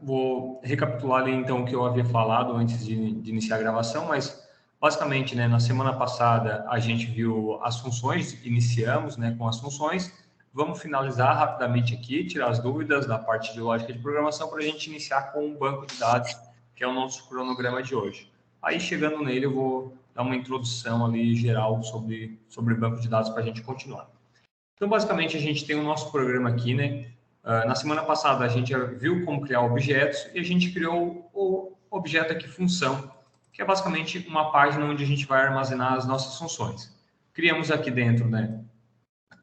vou recapitular ali, então, o que eu havia falado antes de iniciar a gravação, mas, basicamente, né, na semana passada, a gente viu as funções, iniciamos, né, com as funções. Vamos finalizar rapidamente aqui, tirar as dúvidas da parte de lógica de programação para a gente iniciar com o banco de dados, que é o nosso cronograma de hoje. Aí, chegando nele, eu vou dar uma introdução ali geral sobre banco de dados para a gente continuar. Então, basicamente, a gente tem o nosso programa aqui, né? Na semana passada, a gente já viu como criar objetos e a gente criou o objeto aqui, função, que é basicamente uma página onde a gente vai armazenar as nossas funções. Criamos aqui dentro, né,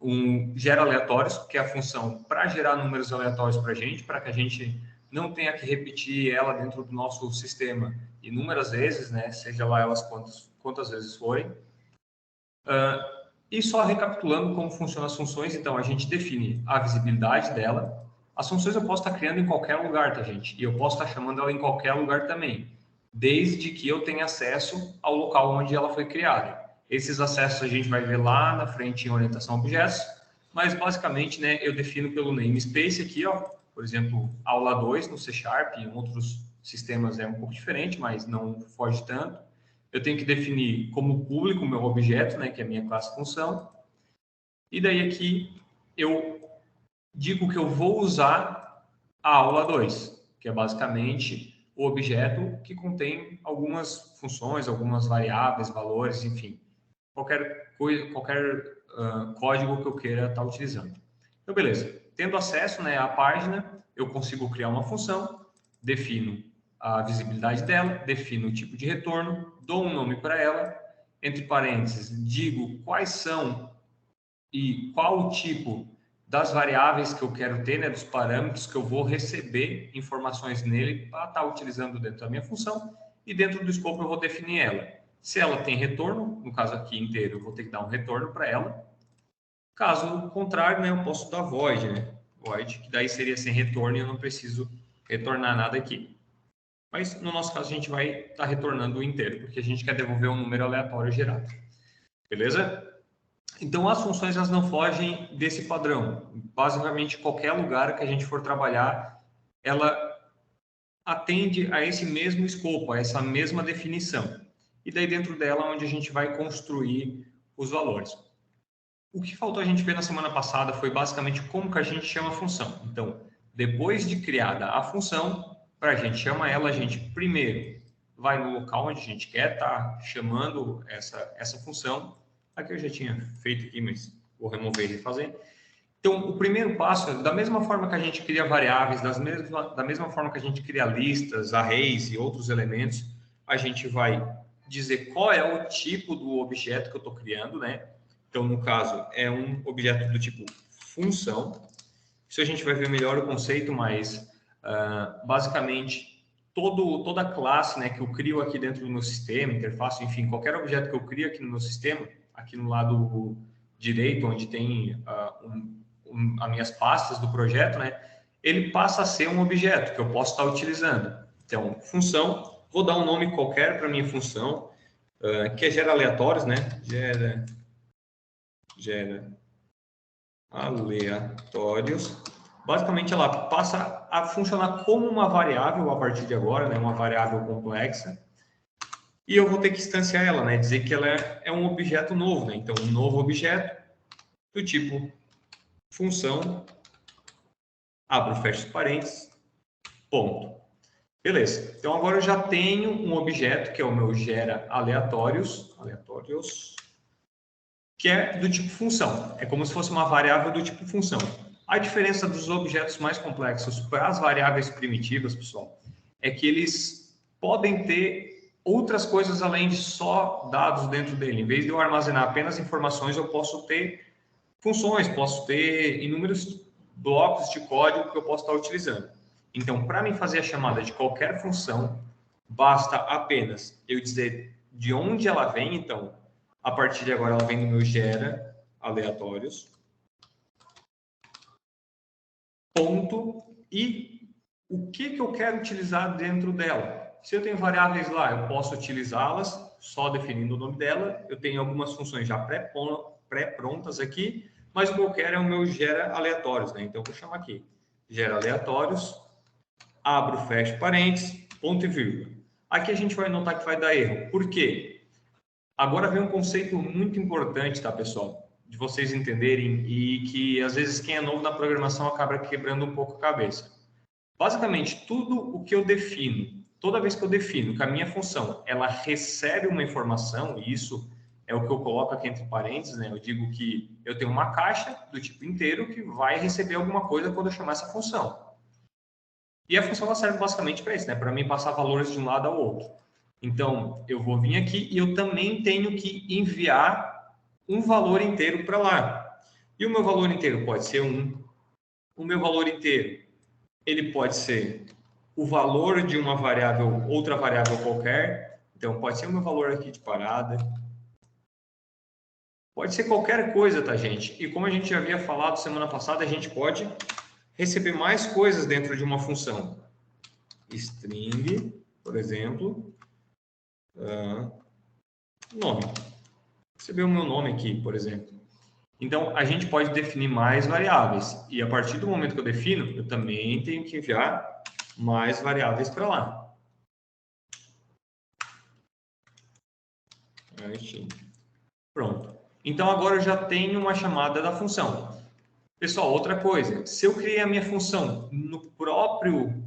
um gera aleatórios, que é a função para gerar números aleatórios para a gente, para que a gente não tenha que repetir ela dentro do nosso sistema inúmeras vezes, né, seja lá elas quantas vezes forem. E só recapitulando como funcionam as funções, então a gente define a visibilidade dela. As funções eu posso estar criando em qualquer lugar, tá, gente? E eu posso estar chamando ela em qualquer lugar também, desde que eu tenha acesso ao local onde ela foi criada. Esses acessos a gente vai ver lá na frente em orientação a objetos, mas basicamente, né, eu defino pelo namespace aqui, ó, por exemplo, aula 2 no C#, em outros sistemas é um pouco diferente, mas não foge tanto. Eu tenho que definir como público o meu objeto, né, que é a minha classe função. E daí aqui eu digo que eu vou usar a aula 2, que é basicamente o objeto que contém algumas funções, algumas variáveis, valores, enfim, qualquer coisa, qualquer código que eu queira estar utilizando. Então, beleza. Tendo acesso, né, à página, eu consigo criar uma função, defino a visibilidade dela, defino o tipo de retorno, dou um nome para ela, entre parênteses, digo quais são e qual o tipo das variáveis que eu quero ter, né, dos parâmetros que eu vou receber informações nele para estar utilizando dentro da minha função, e dentro do escopo eu vou definir ela. Se ela tem retorno, no caso aqui inteiro, eu vou ter que dar um retorno para ela. Caso contrário, né, eu posso dar void, né? Void, que daí seria sem retorno e eu não preciso retornar nada aqui. Mas no nosso caso a gente vai estar retornando o inteiro, porque a gente quer devolver um número aleatório gerado. Beleza? Então as funções elas não fogem desse padrão. Basicamente qualquer lugar que a gente for trabalhar, ela atende a esse mesmo escopo, a essa mesma definição. E daí dentro dela onde a gente vai construir os valores. O que faltou a gente ver na semana passada foi basicamente como que a gente chama a função. Então, depois de criada a função, para a gente chamar ela, a gente primeiro vai no local onde a gente quer estar chamando essa função. Aqui eu já tinha feito aqui, mas vou remover e refazer. Então, o primeiro passo é, da mesma forma que a gente cria variáveis, da mesma forma que a gente cria listas, arrays e outros elementos, a gente vai dizer qual é o tipo do objeto que eu estou criando, né? Então, no caso, é um objeto do tipo função. Isso a gente vai ver melhor o conceito, mas basicamente toda classe, né, que eu crio aqui dentro do meu sistema, interface, enfim, qualquer objeto que eu crio aqui no meu sistema, aqui no lado direito, onde tem as minhas pastas do projeto, né, ele passa a ser um objeto que eu posso estar utilizando. Então, função, vou dar um nome qualquer para minha função, que é gera aleatórios, né? Gera aleatórios. Basicamente, ela passa a funcionar como uma variável a partir de agora, né? Uma variável complexa. E eu vou ter que instanciar ela, né? Dizer que ela é um objeto novo, né? Então, um novo objeto do tipo função, abro, fecho os parênteses, ponto. Beleza. Então, agora eu já tenho um objeto, que é o meu gera aleatórios, que é do tipo função. É como se fosse uma variável do tipo função. A diferença dos objetos mais complexos para as variáveis primitivas, pessoal, é que eles podem ter outras coisas além de só dados dentro dele. Em vez de eu armazenar apenas informações, eu posso ter funções, posso ter inúmeros blocos de código que eu posso estar utilizando. Então, para mim fazer a chamada de qualquer função, basta apenas eu dizer de onde ela vem. Então, a partir de agora, ela vem do meu gera aleatórios, ponto, e o que eu quero utilizar dentro dela. Se eu tenho variáveis lá, eu posso utilizá-las só definindo o nome dela. Eu tenho algumas funções já pré-prontas aqui, mas o que eu quero é o meu gera aleatórios, né? Então, eu vou chamar aqui gera aleatórios, abro, fecho parênteses, ponto e vírgula. Aqui a gente vai notar que vai dar erro. Por quê? Agora vem um conceito muito importante, tá, pessoal? De vocês entenderem e que, às vezes, quem é novo na programação acaba quebrando um pouco a cabeça. Basicamente, tudo o que eu defino, toda vez que eu defino que a minha função, ela recebe uma informação, e isso é o que eu coloco aqui entre parênteses, né? Eu digo que eu tenho uma caixa do tipo inteiro que vai receber alguma coisa quando eu chamar essa função. E a função ela serve basicamente para isso, né? Para mim passar valores de um lado ao outro. Então, eu vou vir aqui e eu também tenho que enviar um valor inteiro para lá. E o meu valor inteiro pode ser 1. O meu valor inteiro, ele pode ser o valor de uma variável, outra variável qualquer. Então, pode ser o meu valor aqui de parada. Pode ser qualquer coisa, tá, gente? E como a gente já havia falado semana passada, a gente pode receber mais coisas dentro de uma função. String, por exemplo, nome. Receber o meu nome aqui, por exemplo. Então, a gente pode definir mais variáveis. E a partir do momento que eu defino, eu também tenho que enviar mais variáveis para lá. Pronto. Então, agora eu já tenho uma chamada da função. Pessoal, outra coisa. Se eu criei a minha função no próprio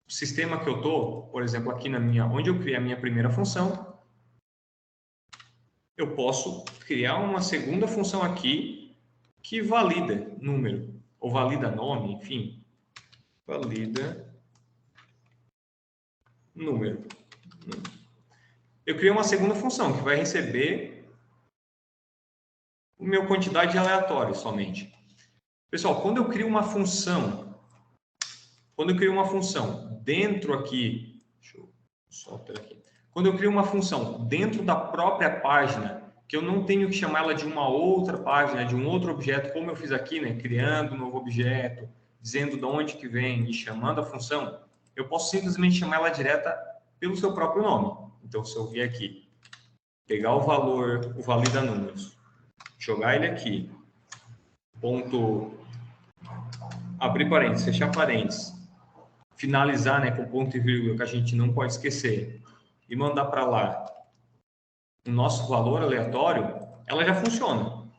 sistema que eu estou, por exemplo, aqui na minha, onde eu criei a minha primeira função, eu posso criar uma segunda função aqui que valida número, ou valida nome, enfim. Valida número. Eu criei uma segunda função que vai receber o meu quantidade aleatória somente. Pessoal, quando eu crio uma função dentro aqui, deixa eu soltar aqui. Quando eu crio uma função dentro da própria página, que eu não tenho que chamar ela de uma outra página, de um outro objeto, como eu fiz aqui, né, criando um novo objeto, dizendo de onde que vem e chamando a função, eu posso simplesmente chamar ela direta pelo seu próprio nome. Então, se eu vier aqui, pegar o valor, o valida números, jogar ele aqui, ponto, abrir parênteses, fechar parênteses, finalizar, né, com ponto e vírgula, que a gente não pode esquecer, e mandar para lá o nosso valor aleatório, ela já funciona.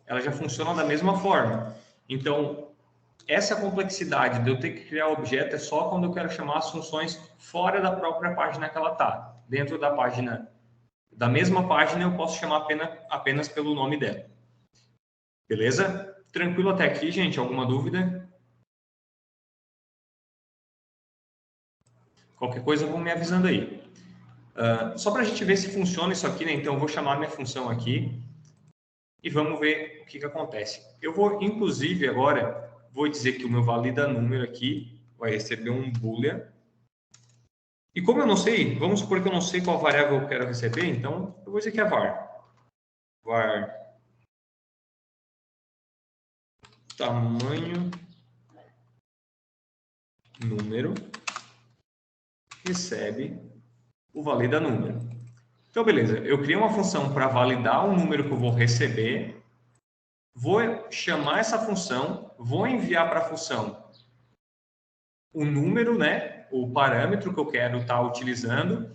Ela já funciona da mesma forma. Então, essa complexidade de eu ter que criar objeto é só quando eu quero chamar as funções fora da própria página que ela está. Dentro da página, da mesma página, eu posso chamar apenas pelo nome dela. Beleza? Tranquilo até aqui, gente? Alguma dúvida? Qualquer coisa, vão me avisando aí. Só para a gente ver se funciona isso aqui, né? Então, eu vou chamar minha função aqui e vamos ver o que acontece. Eu vou, inclusive, agora, vou dizer que o meu valida número aqui vai receber um boolean. E como eu não sei, vamos supor que eu não sei qual variável eu quero receber, então eu vou dizer que é var. Var tamanho número recebe o valida número. Então, beleza, eu criei uma função para validar o número que eu vou receber, vou chamar essa função, vou enviar para a função o número, né, o parâmetro que eu quero estar utilizando,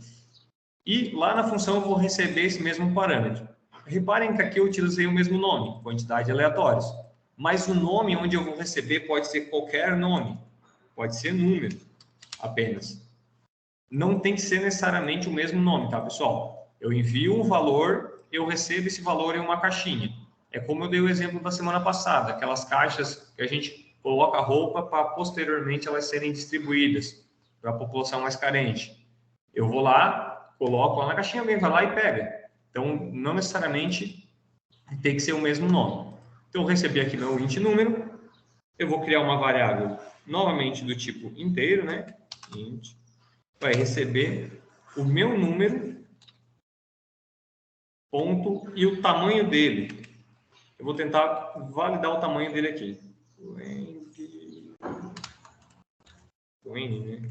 e lá na função eu vou receber esse mesmo parâmetro. Reparem que aqui eu utilizei o mesmo nome, quantidade aleatórios, mas o nome onde eu vou receber pode ser qualquer nome, pode ser número apenas. Não tem que ser necessariamente o mesmo nome, tá, pessoal? Eu envio um valor, eu recebo esse valor em uma caixinha. É como eu dei o exemplo da semana passada, aquelas caixas que a gente coloca roupa para posteriormente elas serem distribuídas para a população mais carente. Eu vou lá, coloco lá na caixinha, alguém vai lá e pega. Então, não necessariamente tem que ser o mesmo nome. Então, eu recebi aqui meu int número, eu vou criar uma variável novamente do tipo inteiro, né? Int vai receber o meu número, ponto, e o tamanho dele. Eu vou tentar validar o tamanho dele aqui. 20, né?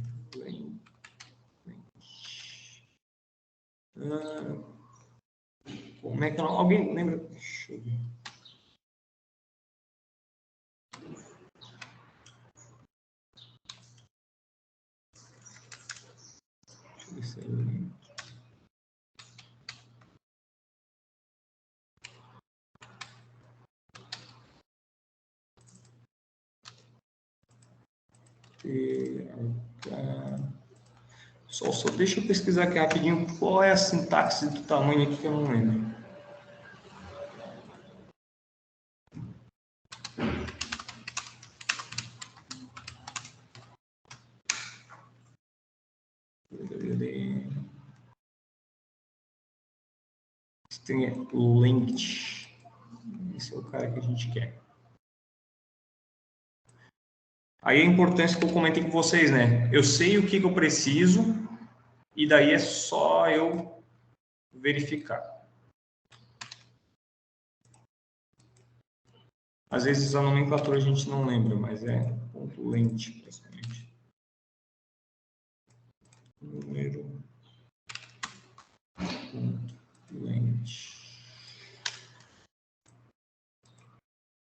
Como é que alguém lembra? Deixa eu ver. Excelente. Só deixa eu pesquisar aqui rapidinho qual é a sintaxe do tamanho aqui que eu não lembro. Tem length. Esse é o cara que a gente quer. Aí a importância que eu comentei com vocês, né? Eu sei o que eu preciso e daí é só eu verificar. Às vezes a nomenclatura a gente não lembra, mas é ponto lente, basicamente. Número ponto lente.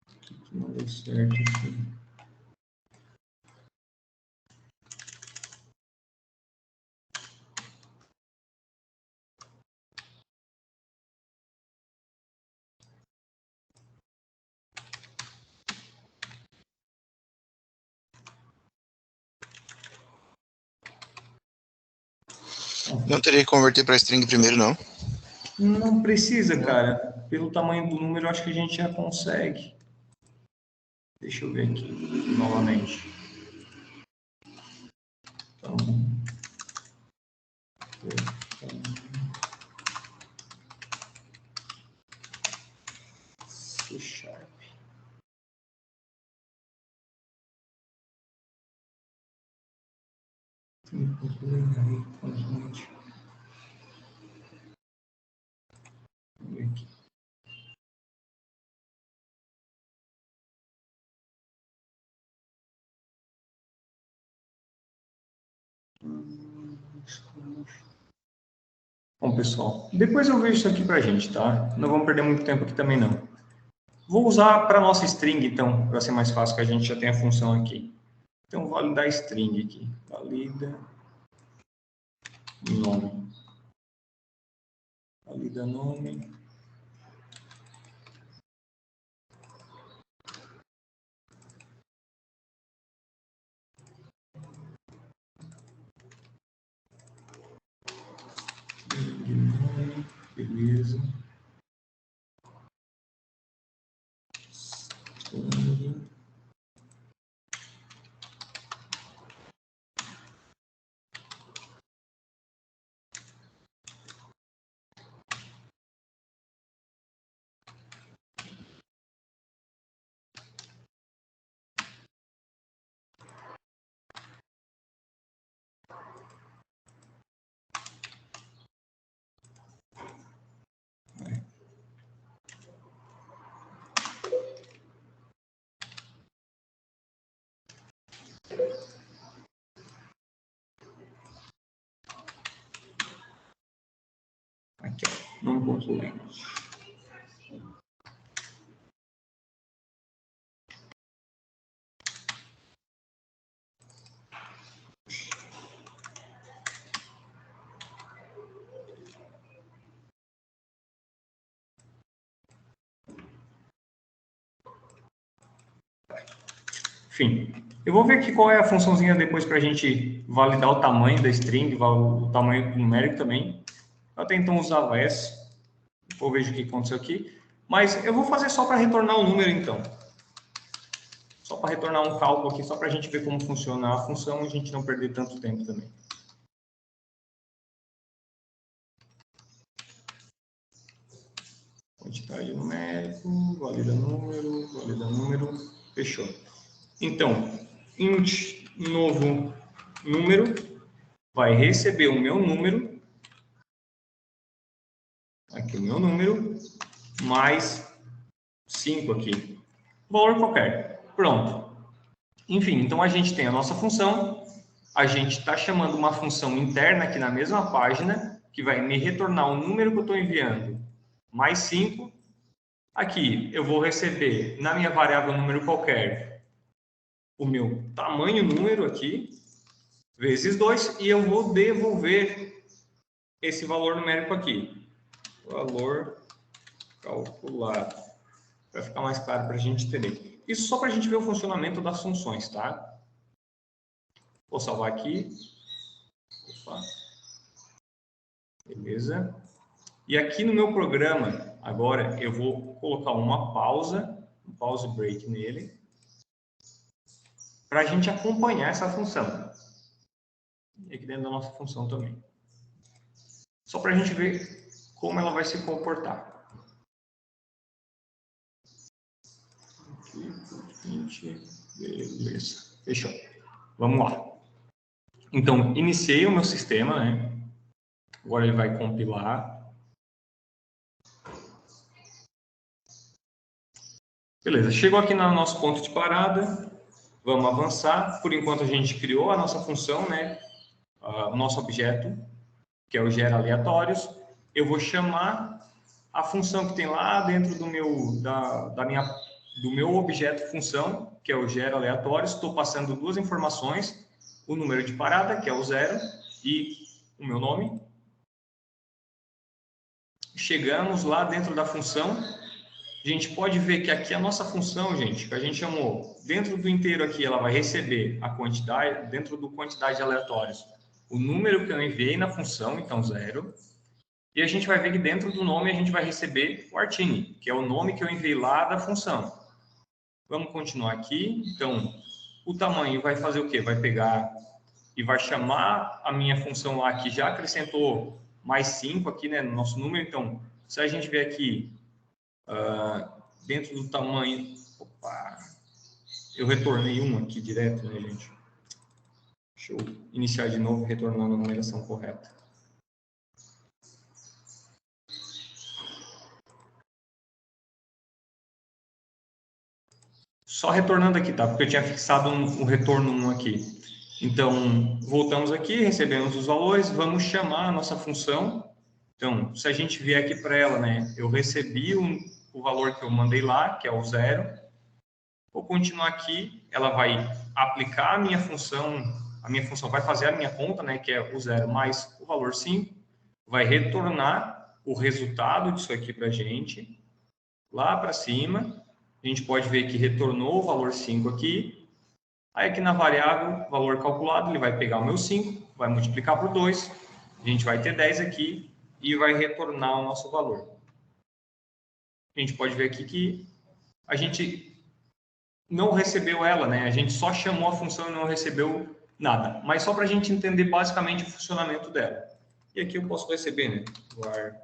O que não deu certo aqui? Não teria que converter para string primeiro, não? Não precisa, cara. Pelo tamanho do número, eu acho que a gente já consegue. Deixa eu ver aqui novamente. Então, C Sharp. Vamos ver aqui. Bom, pessoal, depois eu vejo isso aqui pra gente, tá? Não vamos perder muito tempo aqui também, não. Vou usar para nossa string, então, para ser mais fácil, que a gente já tem a função aqui. Então, validar string aqui. Valida nome. Valida nome. Beleza. String. Aqui, ó. Não concluímos. Enfim, eu vou ver aqui qual é a funçãozinha depois para a gente validar o tamanho da string, o tamanho numérico também. Eu até então usava essa. Vou ver o que aconteceu aqui. Mas eu vou fazer só para retornar o número, então. Só para retornar um cálculo aqui, só para a gente ver como funciona a função e a gente não perder tanto tempo também. Quantidade numérico, valida número, fechou. Então, int novo número vai receber o meu número, aqui o meu número, mais 5 aqui, valor qualquer. Pronto. Enfim, então a gente tem a nossa função, a gente está chamando uma função interna aqui na mesma página, que vai me retornar o número que eu estou enviando, mais 5. Aqui eu vou receber, na minha variável número qualquer, o meu tamanho número aqui, vezes 2, e eu vou devolver esse valor numérico aqui. Valor calculado. Para ficar mais claro para a gente entender. Isso só para a gente ver o funcionamento das funções, tá? Vou salvar aqui. Opa. Beleza. E aqui no meu programa, agora eu vou colocar uma pausa, um pause break nele, para a gente acompanhar essa função. E aqui dentro da nossa função também. Só para a gente ver como ela vai se comportar. Aqui, 20, beleza. Fechou. Vamos lá. Então, iniciei o meu sistema, né? Agora ele vai compilar. Beleza, chegou aqui no nosso ponto de parada. Vamos avançar. Por enquanto a gente criou a nossa função, né? O nosso objeto, que é o gera aleatórios. Eu vou chamar a função que tem lá dentro do meu objeto função, que é o gera aleatórios. Estou passando duas informações, o número de parada, que é o 0, e o meu nome. Chegamos lá dentro da função. A gente pode ver que aqui a nossa função, gente, que a gente chamou, dentro do inteiro aqui, ela vai receber a quantidade, dentro do quantidade de aleatórios, o número que eu enviei na função, então 0. E a gente vai ver que dentro do nome a gente vai receber o artine, que é o nome que eu enviei lá da função. Vamos continuar aqui. Então, o tamanho vai fazer o quê? Vai pegar e vai chamar a minha função lá, que já acrescentou mais 5 aqui, né, no nosso número. Então, se a gente ver aqui, dentro do tamanho... Opa! Eu retornei 1 aqui direto, né, gente? Deixa eu iniciar de novo, retornando a numeração correta. Só retornando aqui, tá? Porque eu tinha fixado um retorno 1 aqui. Então, voltamos aqui, recebemos os valores, vamos chamar a nossa função. Então, se a gente vier aqui para ela, né? Eu recebi o valor que eu mandei lá, que é o 0. Vou continuar aqui, ela vai aplicar a minha função vai fazer a minha conta, né? Que é o 0 mais o valor 5. Vai retornar o resultado disso aqui para a gente, lá para cima. A gente pode ver que retornou o valor 5 aqui. Aí aqui na variável, valor calculado, ele vai pegar o meu 5, vai multiplicar por 2, a gente vai ter 10 aqui e vai retornar o nosso valor. A gente pode ver aqui que a gente não recebeu ela, né? A gente só chamou a função e não recebeu nada. Mas só para a gente entender basicamente o funcionamento dela. E aqui eu posso receber, né? Var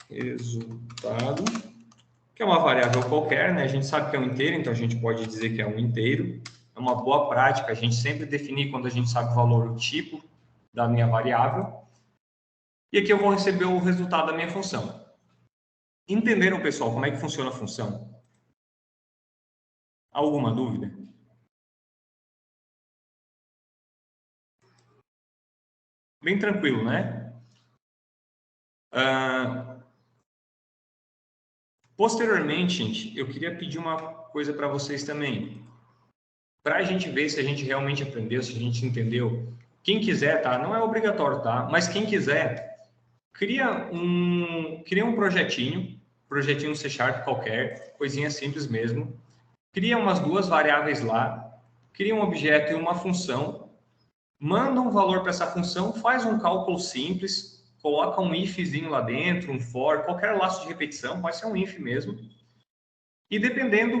resultado, que é uma variável qualquer, né? A gente sabe que é um inteiro, então a gente pode dizer que é um inteiro. É uma boa prática a gente sempre definir, quando a gente sabe o valor, o tipo da minha variável. E aqui eu vou receber o resultado da minha função. Entenderam, pessoal, como é que funciona a função? Alguma dúvida? Bem tranquilo, né? Posteriormente, gente, eu queria pedir uma coisa para vocês também. Para a gente ver se a gente realmente aprendeu, se a gente entendeu. Quem quiser, tá? Não é obrigatório, tá? Mas quem quiser, cria um projetinho C# qualquer, coisinha simples mesmo. Cria umas duas variáveis lá, cria um objeto e uma função, manda um valor para essa função, faz um cálculo simples, coloca um ifzinho lá dentro, um for, qualquer laço de repetição, pode ser um if mesmo. E dependendo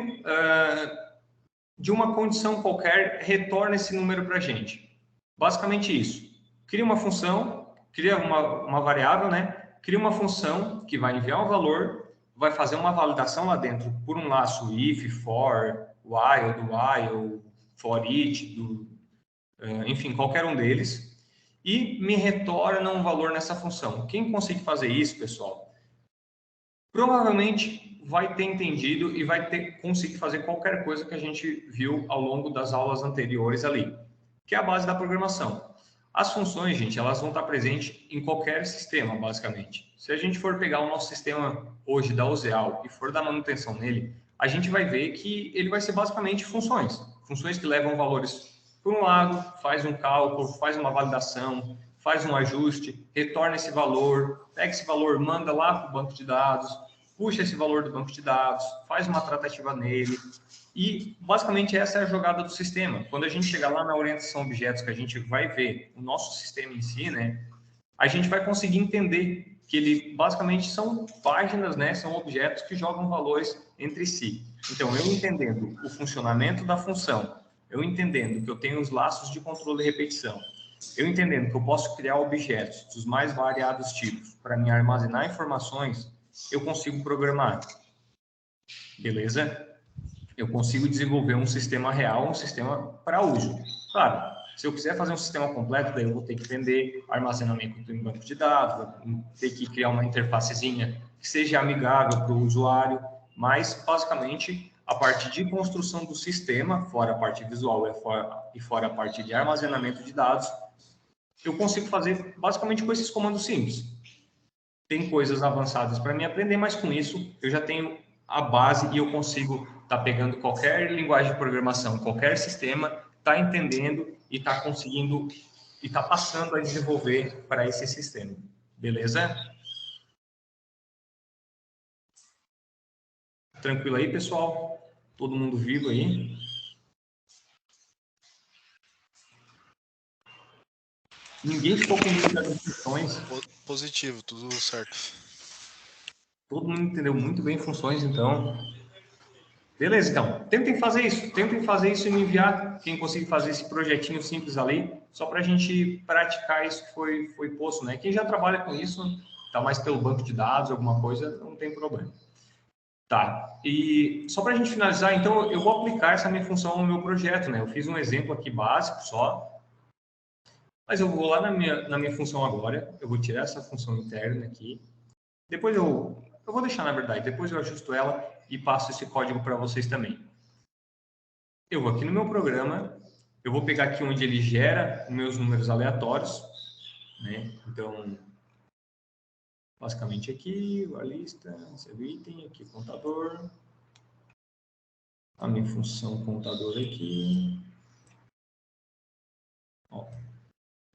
de uma condição qualquer, retorna esse número para a gente. Basicamente isso. Cria uma função, cria uma variável, né? Cria uma função que vai enviar um valor, vai fazer uma validação lá dentro por um laço if, for, while, do while, for each, enfim, qualquer um deles, e me retorna um valor nessa função. Quem consegue fazer isso, pessoal, provavelmente vai ter entendido e vai conseguir fazer qualquer coisa que a gente viu ao longo das aulas anteriores ali, que é a base da programação. As funções, gente, elas vão estar presentes em qualquer sistema, basicamente. Se a gente for pegar o nosso sistema hoje da Useal e for dar manutenção nele, a gente vai ver que ele vai ser basicamente funções. Funções que levam valores por um lado, faz um cálculo, faz uma validação, faz um ajuste, retorna esse valor, pega esse valor, manda lá para o banco de dados, puxa esse valor do banco de dados, faz uma tratativa nele. E, basicamente, essa é a jogada do sistema. Quando a gente chegar lá na orientação a objetos, que a gente vai ver o nosso sistema em si, né, a gente vai conseguir entender que ele, basicamente, são páginas, né, são objetos que jogam valores entre si. Então, eu entendendo o funcionamento da função, eu entendendo que eu tenho os laços de controle e repetição, eu entendendo que eu posso criar objetos dos mais variados tipos para me armazenar informações, eu consigo programar. Beleza? Eu consigo desenvolver um sistema real, um sistema para uso. Claro, se eu quiser fazer um sistema completo, daí eu vou ter que entender armazenamento em banco de dados, vou ter que criar uma interfacezinha que seja amigável para o usuário, mas, basicamente, a parte de construção do sistema, fora a parte visual e fora a parte de armazenamento de dados, eu consigo fazer, basicamente, com esses comandos simples. Tem coisas avançadas para mim aprender, mas com isso eu já tenho a base e eu consigo estar pegando qualquer linguagem de programação, qualquer sistema, tá entendendo e tá conseguindo e tá passando a desenvolver para esse sistema. Beleza? Tranquilo aí, pessoal? Todo mundo vivo aí? Ninguém ficou com muitas instruções. Positivo, tudo certo. Todo mundo entendeu muito bem funções, então. Beleza, então. Tentem fazer isso e me enviar, quem conseguir fazer esse projetinho simples ali, só para a gente praticar isso que foi posto, né? Quem já trabalha com isso, tá mais pelo banco de dados, alguma coisa, não tem problema. Tá, e só para a gente finalizar, então, eu vou aplicar essa minha função no meu projeto, né? Eu fiz um exemplo aqui básico só, mas eu vou lá na minha função agora, eu vou tirar essa função interna aqui, depois eu vou deixar, na verdade, depois eu ajusto ela e passo esse código para vocês também. Eu vou aqui no meu programa, eu vou pegar aqui onde ele gera os meus números aleatórios, né? Então, basicamente aqui, a lista, recebe item, aqui contador, a minha função contador aqui, ó,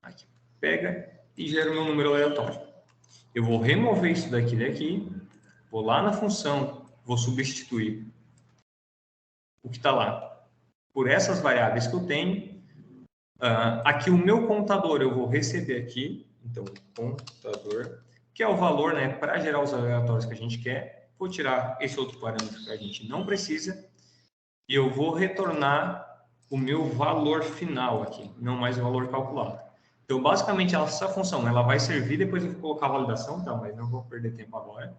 aqui, pega e gera o meu número aleatório. Eu vou remover isso daqui, vou lá na função, vou substituir o que está lá por essas variáveis que eu tenho. Aqui o meu contador eu vou receber aqui, então contador, que é o valor, né, para gerar os aleatórios que a gente quer. Vou tirar esse outro parâmetro que a gente não precisa e eu vou retornar o meu valor final aqui, não mais o valor calculado. Então, basicamente, essa função ela vai servir, depois eu vou colocar a validação, tá? Mas não vou perder tempo agora.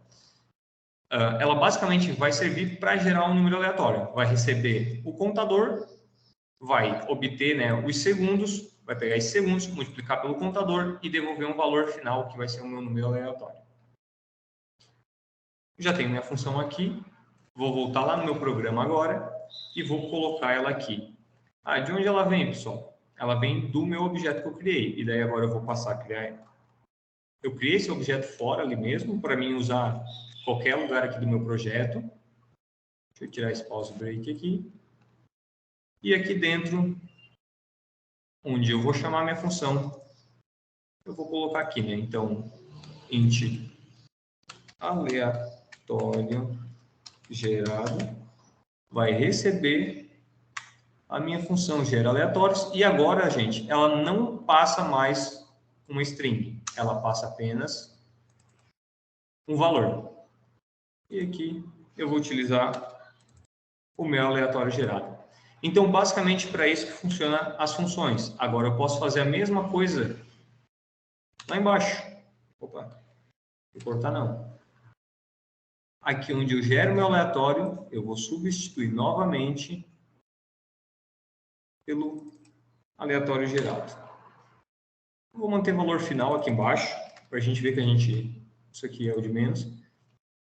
Ela basicamente vai servir para gerar um número aleatório. Vai receber o contador, vai obter, né, os segundos, vai pegar esses segundos, multiplicar pelo contador e devolver um valor final, que vai ser o meu número aleatório. Já tenho minha função aqui, vou voltar lá no meu programa agora e vou colocar ela aqui. De onde ela vem, pessoal? Ela vem do meu objeto que eu criei, e daí agora eu vou passar a criar. Eu criei esse objeto fora ali mesmo, para mim usar qualquer lugar aqui do meu projeto. Deixa eu tirar esse pause break aqui. E aqui dentro, onde eu vou chamar minha função, eu vou colocar aqui, né? Então, int aleatório gerado vai receber a minha função gera aleatórios. E agora, gente, ela não passa mais uma string, ela passa apenas um valor. E aqui eu vou utilizar o meu aleatório gerado. Então, basicamente, para isso que funciona as funções. Agora, eu posso fazer a mesma coisa lá embaixo. Opa, vou cortar não. Aqui onde eu gero meu aleatório, eu vou substituir novamente pelo aleatório gerado. Vou manter valor final aqui embaixo, para a gente ver que isso aqui é o de menos.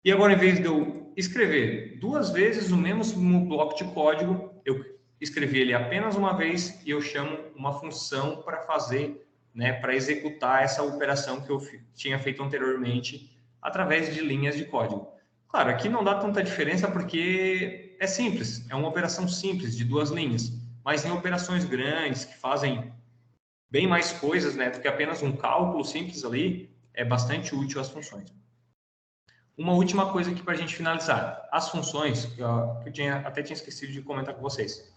E agora, em vez de eu escrever duas vezes o mesmo bloco de código, eu escrevi ele apenas uma vez e eu chamo uma função para fazer, né, para executar essa operação que eu tinha feito anteriormente através de linhas de código. Claro, aqui não dá tanta diferença porque é simples, é uma operação simples de duas linhas. Mas em operações grandes, que fazem bem mais coisas, né, do que apenas um cálculo simples ali, é bastante útil as funções. Uma última coisa aqui para a gente finalizar. As funções, que eu até tinha esquecido de comentar com vocês.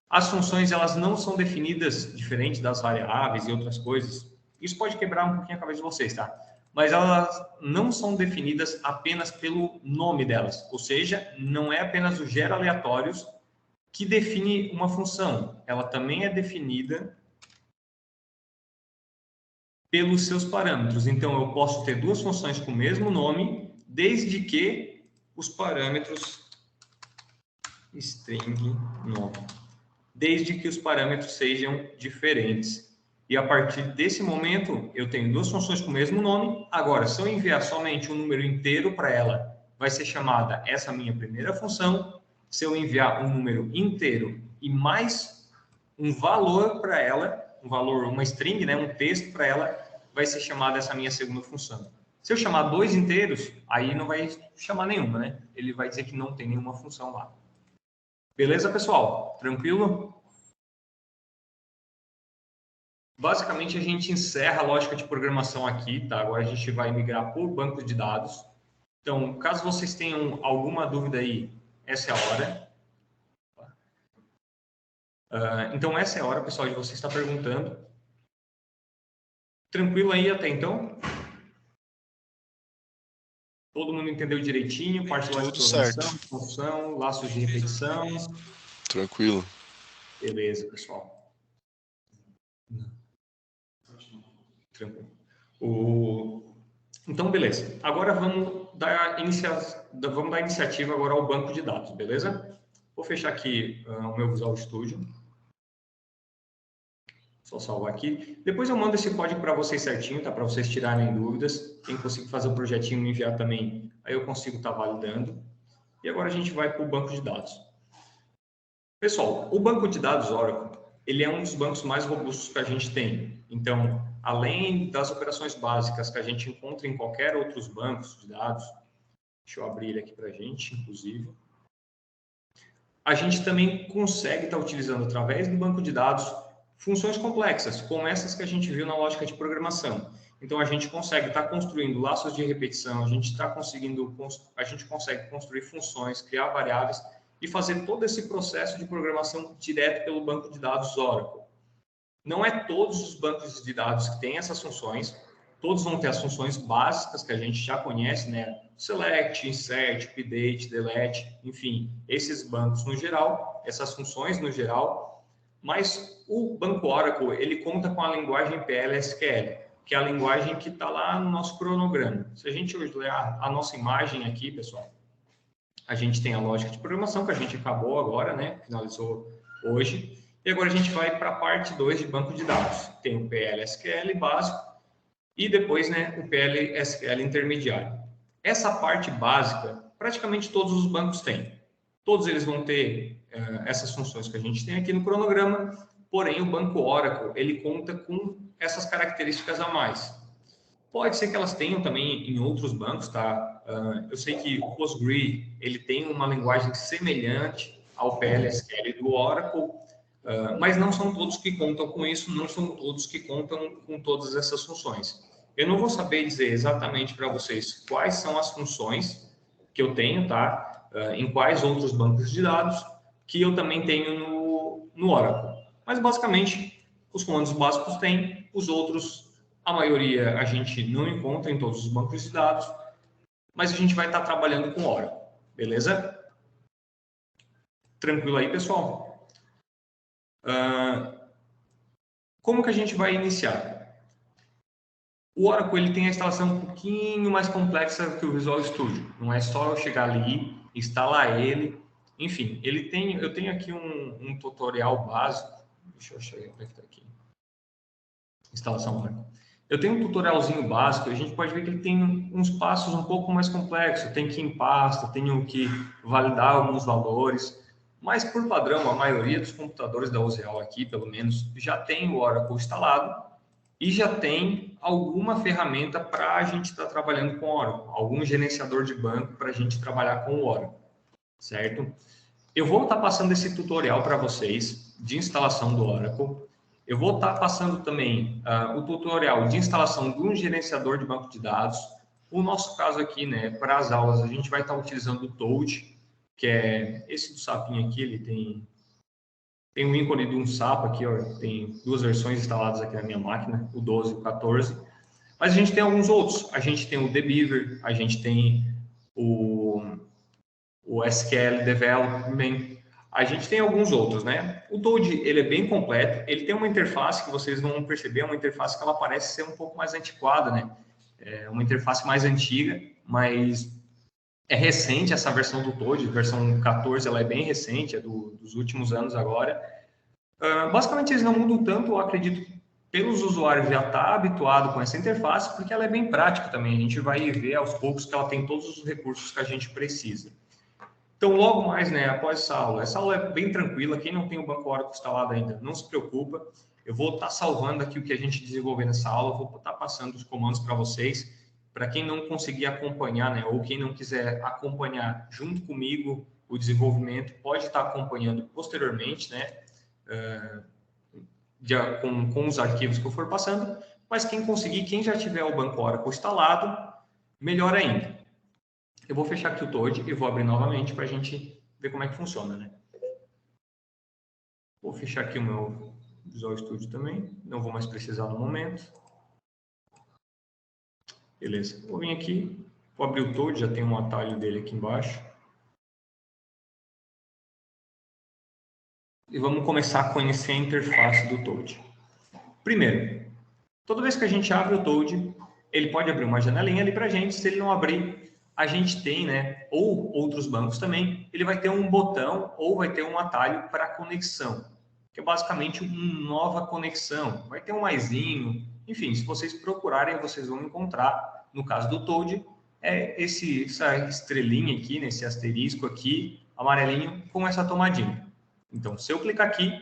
As funções, elas não são definidas diferente das variáveis e outras coisas. Isso pode quebrar um pouquinho a cabeça de vocês, tá? Mas elas não são definidas apenas pelo nome delas. Ou seja, não é apenas o gera aleatórios que define uma função. Ela também é definida pelos seus parâmetros. Então, eu posso ter duas funções com o mesmo nome, desde que os parâmetros string nome, desde que os parâmetros sejam diferentes. E a partir desse momento, eu tenho duas funções com o mesmo nome. Agora, se eu enviar somente um número inteiro para ela, vai ser chamada essa minha primeira função. Se eu enviar um número inteiro e mais um valor para ela, um valor, uma string, né, um texto para ela, vai ser chamada essa minha segunda função. Se eu chamar dois inteiros, aí não vai chamar nenhuma, né? Ele vai dizer que não tem nenhuma função lá. Beleza, pessoal? Tranquilo? Basicamente, a gente encerra a lógica de programação aqui, tá? Agora a gente vai migrar por banco de dados. Então, caso vocês tenham alguma dúvida aí, essa é a hora. Então, essa é a hora, pessoal, de você estar perguntando. Tranquilo aí até então? Todo mundo entendeu direitinho? Parte de Tudo certo. função, laços de repetição. Tranquilo. Beleza, pessoal. Tranquilo. Então, beleza. Agora vamos dar iniciativa agora ao banco de dados, beleza? Vou fechar aqui o meu Visual Studio. Só salvar aqui. Depois eu mando esse código para vocês certinho, tá? Para vocês tirarem dúvidas. Quem conseguir fazer o projetinho e me enviar também, aí eu consigo estar validando. E agora a gente vai para o banco de dados. Pessoal, o banco de dados Oracle, ele é um dos bancos mais robustos que a gente tem. Então, além das operações básicas que a gente encontra em qualquer outros bancos de dados, deixa eu abrir ele aqui para a gente, inclusive, a gente também consegue estar utilizando, através do banco de dados, funções complexas, como essas que a gente viu na lógica de programação. Então, a gente consegue estar construindo laços de repetição, a gente consegue construir funções, criar variáveis e fazer todo esse processo de programação direto pelo banco de dados Oracle. Não é todos os bancos de dados que têm essas funções, todos vão ter as funções básicas que a gente já conhece, né? Select, Insert, Update, Delete, enfim, esses bancos no geral, essas funções no geral, mas o banco Oracle, ele conta com a linguagem PL/SQL, que é a linguagem que está lá no nosso cronograma. Se a gente olhar a nossa imagem aqui, pessoal, a gente tem a lógica de programação, que a gente acabou agora, né? Finalizou hoje. E agora a gente vai para a parte 2 de banco de dados. Tem o PL/SQL básico e depois, né, o PL/SQL intermediário. Essa parte básica, praticamente todos os bancos têm. Todos eles vão ter essas funções que a gente tem aqui no cronograma, porém o banco Oracle, ele conta com essas características a mais. Pode ser que elas tenham também em outros bancos, tá? Eu sei que o Postgre, ele tem uma linguagem semelhante ao PL/SQL do Oracle, mas não são todos que contam com isso, não são todos que contam com todas essas funções. Eu não vou saber dizer exatamente para vocês quais são as funções que eu tenho, tá? Em quais outros bancos de dados que eu também tenho no Oracle. Mas, basicamente, os comandos básicos têm, os outros, a maioria, a gente não encontra em todos os bancos de dados, mas a gente vai estar trabalhando com Oracle, beleza? Tranquilo aí, pessoal? Como que a gente vai iniciar? O Oracle, ele tem a instalação um pouquinho mais complexa que o Visual Studio. Não é só eu chegar ali, instalar ele. Enfim, eu tenho aqui um tutorial básico. Deixa eu achar onde é que está aqui. Instalação Oracle. Eu tenho um tutorialzinho básico, a gente pode ver que ele tem uns passos um pouco mais complexos. Tem que ir em pasta, tenho que validar alguns valores. Mas, por padrão, a maioria dos computadores da Useal aqui, pelo menos, já tem o Oracle instalado e já tem alguma ferramenta para a gente estar trabalhando com Oracle, algum gerenciador de banco para a gente trabalhar com o Oracle, certo? Eu vou estar passando esse tutorial para vocês de instalação do Oracle. Eu vou estar passando também o tutorial de instalação de um gerenciador de banco de dados. O nosso caso aqui, né, para as aulas, a gente vai estar utilizando o Toad, que é esse do sapinho aqui, ele tem um ícone de um sapo aqui, ó, tem duas versões instaladas aqui na minha máquina, o 12 e o 14. Mas a gente tem alguns outros. A gente tem o TheBeaver, a gente tem o SQL Development, a gente tem alguns outros, né? O Toad, ele é bem completo, ele tem uma interface que vocês vão perceber, é uma interface que ela parece ser um pouco mais antiquada, né? É uma interface mais antiga, mas é recente essa versão do Toad, versão 14, ela é bem recente, é dos últimos anos agora. Basicamente, eles não mudam tanto, eu acredito, pelos usuários já estar habituado com essa interface, porque ela é bem prática também, a gente vai ver aos poucos que ela tem todos os recursos que a gente precisa. Então, logo mais, né, após essa aula é bem tranquila, quem não tem o Banco Oracle instalado ainda, não se preocupa, eu vou estar salvando aqui o que a gente desenvolver nessa aula, vou estar passando os comandos para vocês, para quem não conseguir acompanhar, né, ou quem não quiser acompanhar junto comigo o desenvolvimento, pode estar acompanhando posteriormente, né, com os arquivos que eu for passando, mas quem conseguir, quem já tiver o Banco Oracle instalado, melhor ainda. Eu vou fechar aqui o Toad e vou abrir novamente para a gente ver como é que funciona, né? Vou fechar aqui o meu Visual Studio também, não vou mais precisar no momento. Beleza, vou vir aqui, vou abrir o Toad, já tem um atalho dele aqui embaixo. E vamos começar a conhecer a interface do Toad. Primeiro, toda vez que a gente abre o Toad, ele pode abrir uma janelinha ali para a gente, se ele não abrir, a gente tem, né, ou outros bancos também, ele vai ter um botão ou vai ter um atalho para conexão, que é basicamente uma nova conexão. Vai ter um maisinho, enfim, se vocês procurarem, vocês vão encontrar. No caso do Toad, é essa estrelinha aqui, né, esse asterisco aqui, amarelinho, com essa tomadinha. Então, se eu clicar aqui,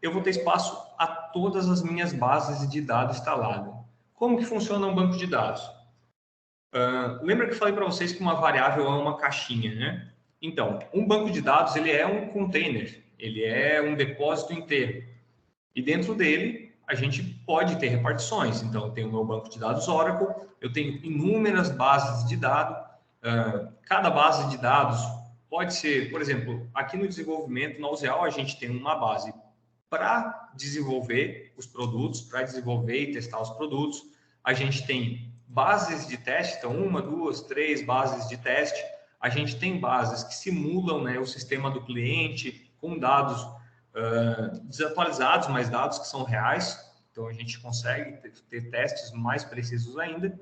eu vou ter espaço a todas as minhas bases de dados instaladas. Como que funciona um banco de dados? Lembra que eu falei para vocês que uma variável é uma caixinha, né? Então, um banco de dados, ele é um container, ele é um depósito inteiro. E dentro dele, a gente pode ter repartições. Então, eu tenho o meu banco de dados Oracle, eu tenho inúmeras bases de dados. Cada base de dados pode ser, por exemplo, aqui no desenvolvimento, na Useal, a gente tem uma base para desenvolver os produtos, para desenvolver e testar os produtos. A gente tem bases de teste, então 1, 2, 3 bases de teste. A gente tem bases que simulam, né, o sistema do cliente com dados desatualizados, mas dados que são reais. Então, a gente consegue ter testes mais precisos ainda.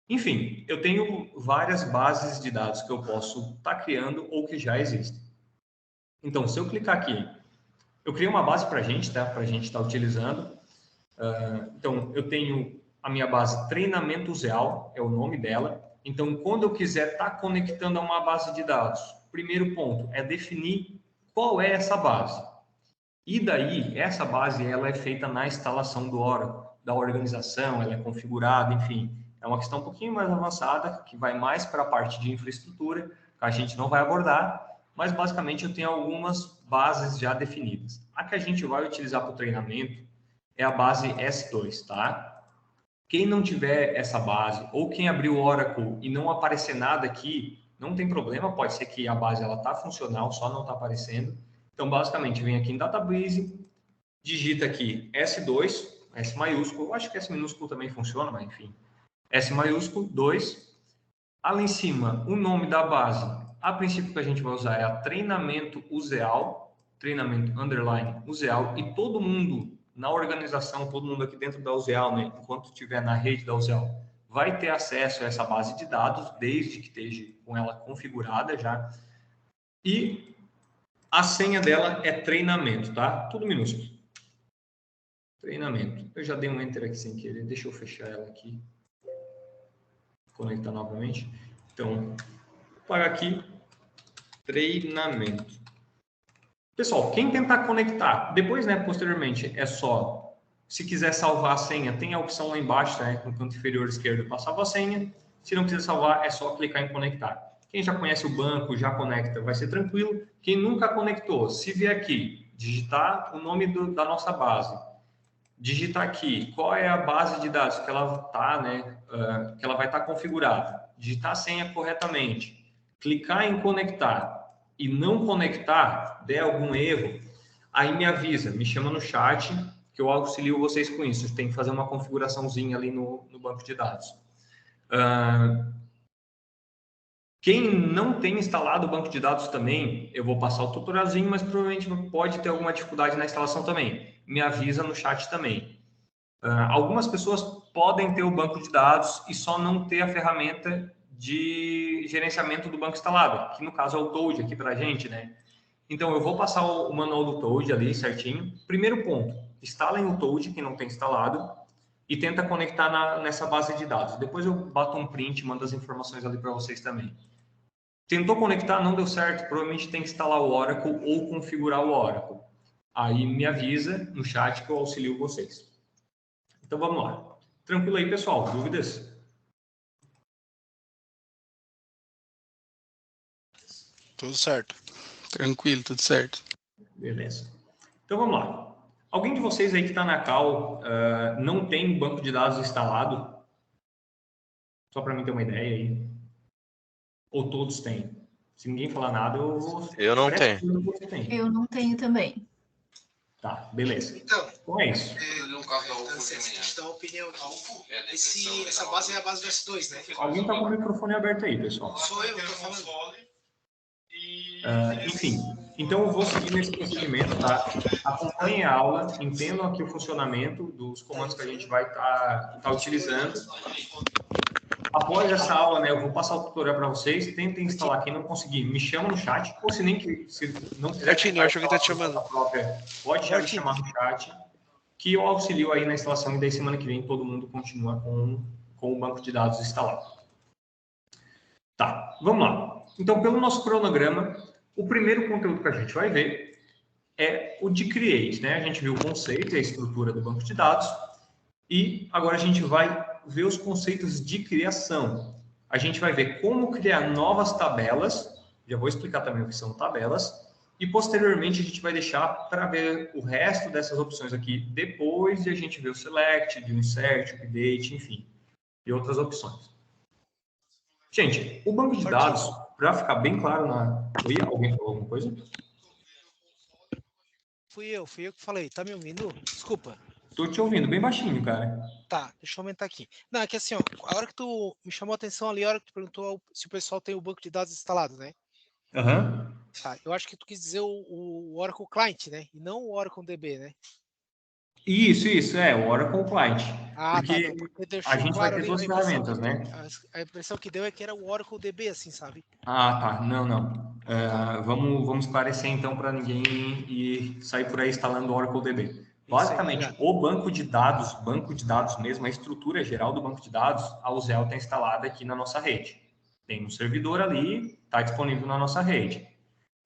Enfim, eu tenho várias bases de dados que eu posso estar criando ou que já existem. Então, se eu clicar aqui, eu criei uma base para a gente, tá? Para a gente estar utilizando. Então, eu tenho a minha base Treinamento Useal, é o nome dela. Então, quando eu quiser estar conectando a uma base de dados, primeiro ponto é definir qual é essa base. E daí, essa base ela é feita na instalação do Oracle, da organização, ela é configurada, enfim. É uma questão um pouquinho mais avançada, que vai mais para a parte de infraestrutura, que a gente não vai abordar, mas basicamente eu tenho algumas bases já definidas. A que a gente vai utilizar para o treinamento é a base S2, tá? Quem não tiver essa base, ou quem abriu o Oracle e não aparecer nada aqui, não tem problema, pode ser que a base ela está funcional, só não está aparecendo. Então, basicamente, vem aqui em Database, digita aqui S2, S maiúsculo, eu acho que S minúsculo também funciona, mas enfim. S maiúsculo, 2. Ali em cima, o nome da base, a princípio que a gente vai usar é a Treinamento Useal, Treinamento Underline Useal, e todo mundo na organização, todo mundo aqui dentro da Useal, né, enquanto estiver na rede da Useal, vai ter acesso a essa base de dados, desde que esteja com ela configurada já. E a senha dela é treinamento, tá? Tudo minúsculo. Treinamento. Eu já dei um enter aqui sem querer. Deixa eu fechar ela aqui. Conectar novamente. Então, vou pagar aqui. Treinamento. Pessoal, quem tentar conectar, depois, né, posteriormente, é só, se quiser salvar a senha, tem a opção lá embaixo, né, no canto inferior esquerdo, eu passava a senha. Se não quiser salvar, é só clicar em conectar. Quem já conhece o banco, já conecta, vai ser tranquilo. Quem nunca conectou, se vier aqui, digitar o nome da nossa base, digitar aqui qual é a base de dados que ela tá, né, que ela vai estar configurada, digitar a senha corretamente, clicar em conectar e não conectar, der algum erro, aí me avisa, me chama no chat que eu auxilio vocês com isso. Tem que fazer uma configuraçãozinha ali no banco de dados. Quem não tem instalado o banco de dados também, eu vou passar o tutorialzinho, mas provavelmente pode ter alguma dificuldade na instalação também. Me avisa no chat também. Algumas pessoas podem ter o banco de dados e só não ter a ferramenta de gerenciamento do banco instalado, que no caso é o Toad aqui para a gente, né? Então, eu vou passar o manual do Toad ali certinho. Primeiro ponto, instalem o Toad, quem não tem instalado, e tenta conectar nessa base de dados. Depois eu bato um print e mando as informações ali para vocês também. Tentou conectar, não deu certo, provavelmente tem que instalar o Oracle ou configurar o Oracle. Aí me avisa no chat que eu auxilio vocês. Então vamos lá. Tranquilo aí, pessoal? Dúvidas? Tudo certo. Tranquilo, tudo certo. Beleza. Então vamos lá. Alguém de vocês aí que está na Cal não tem banco de dados instalado? Só para mim ter uma ideia aí. Ou todos têm? Se ninguém falar nada, eu vou... Eu não tenho. Eu não tenho também. Tá, beleza. Então é isso. Então, a opinião essa base é a base do S2, né? Alguém está com o microfone aberto aí, pessoal. Sou eu que estou falando. Enfim, então eu vou seguir nesse procedimento, tá? Acompanhem a aula, entendam aqui o funcionamento dos comandos que a gente vai estar utilizando. Após essa aula, né, eu vou passar o tutorial para vocês. Tentem instalar. Quem não conseguir, me chama no chat. Ou se não quiser... Martinho, acho que tá te chamando. Pode já me chamar no chat, que eu auxilio aí na instalação. E daí semana que vem todo mundo continua com o banco de dados instalado. Tá, vamos lá. Então, pelo nosso cronograma, o primeiro conteúdo que a gente vai ver é o de Create, né? A gente viu o conceito e a estrutura do banco de dados. E agora a gente vai ver os conceitos de criação. A gente vai ver como criar novas tabelas, já vou explicar também o que são tabelas, e posteriormente a gente vai deixar para ver o resto dessas opções aqui, depois de a gente ver o Select, de Insert, Update, enfim, e outras opções. Gente, o banco de dados, para ficar bem claro Oi, alguém falou alguma coisa? Fui eu que falei. Tá me ouvindo? Desculpa. Tô te ouvindo bem baixinho, cara. Tá, deixa eu aumentar aqui. Não, é que assim, ó, a hora que tu me chamou a atenção ali, a hora que tu perguntou se o pessoal tem o banco de dados instalado, né? Aham. Tá, eu acho que tu quis dizer o Oracle Client, né? E não o Oracle DB, né? Isso, o Oracle Client. Porque, a gente vai ter duas ferramentas, né? A impressão que deu é que era o Oracle DB, assim, sabe? Ah, tá. Não. Vamos esclarecer então para ninguém ir sair por aí instalando o Oracle DB. Basicamente, o banco de dados mesmo, a estrutura geral do banco de dados, a Uzel está instalada aqui na nossa rede. Tem um servidor ali, está disponível na nossa rede.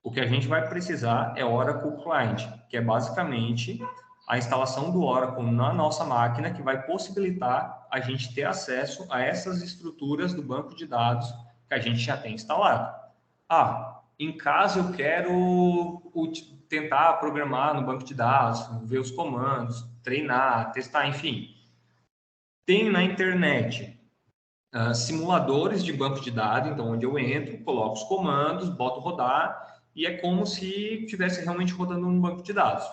O que a gente vai precisar é Oracle Client, que é basicamente a instalação do Oracle na nossa máquina, que vai possibilitar a gente ter acesso a essas estruturas do banco de dados que a gente já tem instalado. Em caso eu quero tentar programar no banco de dados, ver os comandos, treinar, testar, enfim. Tem na internet simuladores de banco de dados, então onde eu entro, coloco os comandos, boto rodar e é como se estivesse realmente rodando um banco de dados.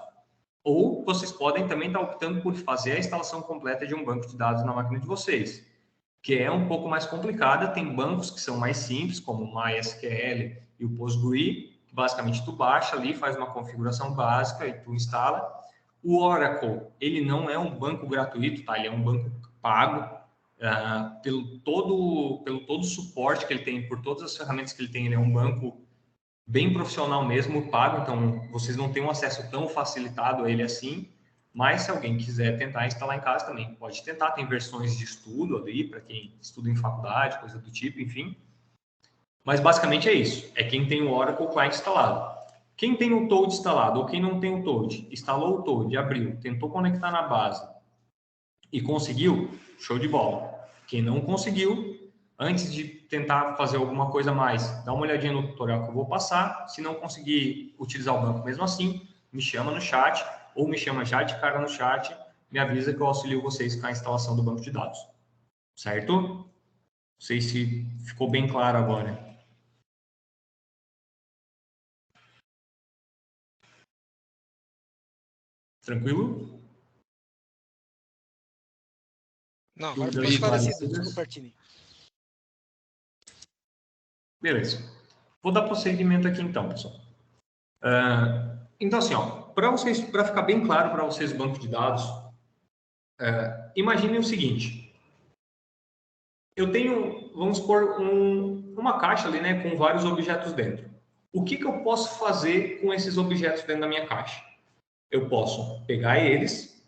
Ou vocês podem também estar optando por fazer a instalação completa de um banco de dados na máquina de vocês, que é um pouco mais complicada. Tem bancos que são mais simples, como o MySQL e o PostgreSQL, que basicamente tu baixa ali, faz uma configuração básica e tu instala. O Oracle, ele não é um banco gratuito, tá? Ele é um banco pago, pelo todo o suporte que ele tem, por todas as ferramentas que ele tem. Ele é um banco bem profissional mesmo, pago, então vocês não têm um acesso tão facilitado a ele assim, mas se alguém quiser tentar instalar em casa também, pode tentar. Tem versões de estudo ali, para quem estuda em faculdade, coisa do tipo, enfim. Mas basicamente é isso, é quem tem o Oracle Client instalado. Quem tem o Toad instalado ou quem não tem o Toad, instalou o Toad, abriu, tentou conectar na base e conseguiu, show de bola. Quem não conseguiu, antes de tentar fazer alguma coisa a mais, dá uma olhadinha no tutorial que eu vou passar. Se não conseguir utilizar o banco mesmo assim, me chama no chat ou me chama já de cara no chat, me avisa que eu auxilio vocês com a instalação do banco de dados. Certo? Não sei se ficou bem claro agora. Tranquilo? Não, agora Dúvidas ficou esclarecido. esclarecidas? Desculpa, Artini. Beleza. Vou dar prosseguimento aqui então, pessoal. Então, assim, para ficar bem claro para vocês o banco de dados, imaginem o seguinte. Eu tenho, vamos supor, uma caixa ali, né, com vários objetos dentro. O que eu posso fazer com esses objetos dentro da minha caixa? Eu posso pegar eles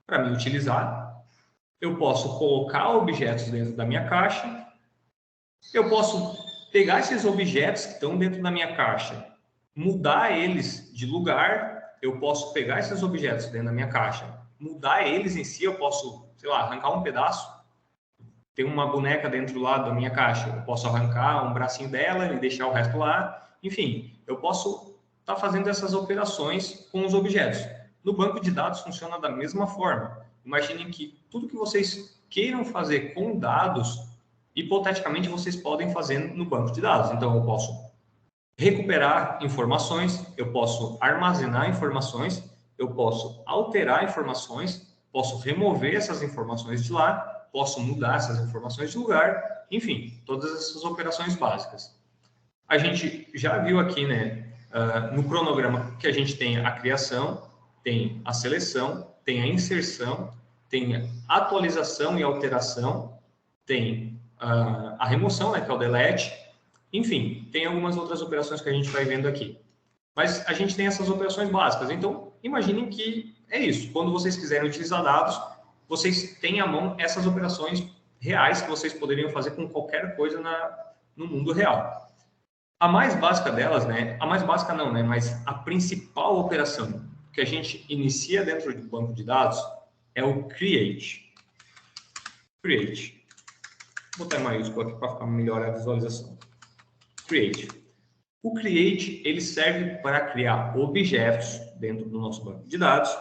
para me utilizar. Eu posso colocar objetos dentro da minha caixa. Eu posso pegar esses objetos que estão dentro da minha caixa, mudar eles de lugar. Eu posso pegar esses objetos dentro da minha caixa, mudar eles em si. Eu posso, sei lá, arrancar um pedaço. Tem uma boneca dentro do lado da minha caixa. Eu posso arrancar um bracinho dela e deixar o resto lá. Enfim, eu posso estar fazendo essas operações com os objetos. No banco de dados funciona da mesma forma. Imaginem que tudo que vocês queiram fazer com dados, hipoteticamente vocês podem fazer no banco de dados. Então, eu posso recuperar informações, eu posso armazenar informações, eu posso alterar informações, posso remover essas informações de lá, posso mudar essas informações de lugar, enfim, todas essas operações básicas. A gente já viu aqui, né, no cronograma, que a gente tem a criação, tem a seleção, tem a inserção, tem a atualização e alteração, tem a remoção, né, que é o delete, enfim, tem algumas outras operações que a gente vai vendo aqui. Mas a gente tem essas operações básicas. Então, imaginem que é isso. Quando vocês quiserem utilizar dados, vocês têm à mão essas operações reais que vocês poderiam fazer com qualquer coisa no mundo real. A mais básica delas, né? A mais básica não, né? Mas a principal operação que a gente inicia dentro do banco de dados é o create. Create. Vou botar em maiúsculo aqui para ficar melhor a visualização. Create. O create, ele serve para criar objetos dentro do nosso banco de dados.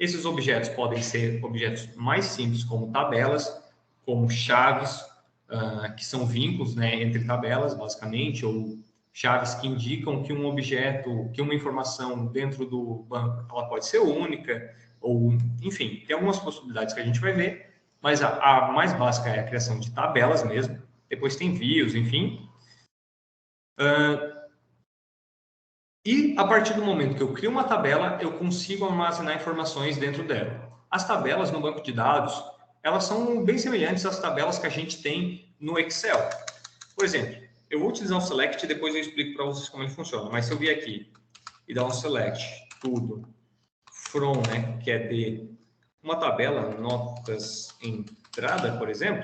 Esses objetos podem ser objetos mais simples, como tabelas, como chaves, que são vínculos, né, entre tabelas, basicamente, ou chaves que indicam que um objeto, que uma informação dentro do banco, ela pode ser única, ou, enfim, tem algumas possibilidades que a gente vai ver, mas a mais básica é a criação de tabelas mesmo. Depois tem views, enfim. E a partir do momento que eu crio uma tabela, eu consigo armazenar informações dentro dela. As tabelas no banco de dados, elas são bem semelhantes às tabelas que a gente tem no Excel. Por exemplo, eu vou utilizar o select e depois eu explico para vocês como ele funciona. Mas se eu vir aqui e dar um select, tudo, from, né, que é de uma tabela, notas entrada, por exemplo,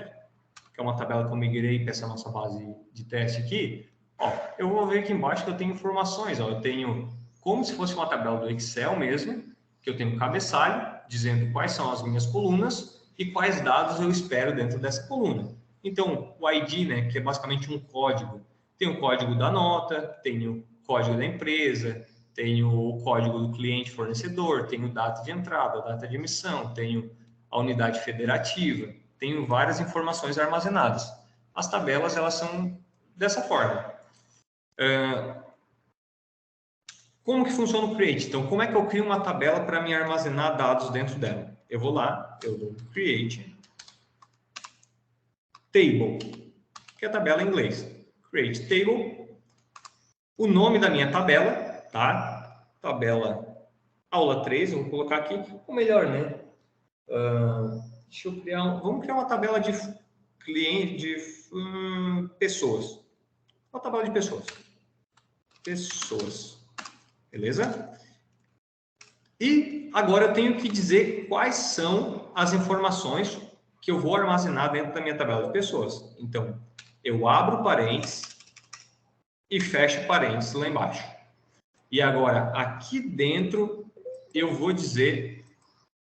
que é uma tabela que eu migrei para essa nossa base de teste aqui, ó, eu vou ver aqui embaixo que eu tenho informações. Ó, eu tenho como se fosse uma tabela do Excel mesmo, que eu tenho um cabeçalho dizendo quais são as minhas colunas e quais dados eu espero dentro dessa coluna. Então, o ID, né, que é basicamente um código, tem o código da nota, tem o código da empresa, tem o código do cliente fornecedor, tem o data de entrada, data de emissão, tenho a unidade federativa, tenho várias informações armazenadas. As tabelas, elas são dessa forma. Como que funciona o create? Então, como é que eu crio uma tabela para me armazenar dados dentro dela? Eu vou lá, eu dou create table, que é a tabela em inglês. Create table. O nome da minha tabela, tá? Tabela aula 3, eu vou colocar aqui. Ou melhor, né? Deixa eu criar vamos criar uma tabela de pessoas. Uma tabela de pessoas. Pessoas. Beleza? E agora eu tenho que dizer quais são as informações que eu vou armazenar dentro da minha tabela de pessoas. Então, eu abro parênteses e fecho parênteses lá embaixo. E agora, aqui dentro, eu vou dizer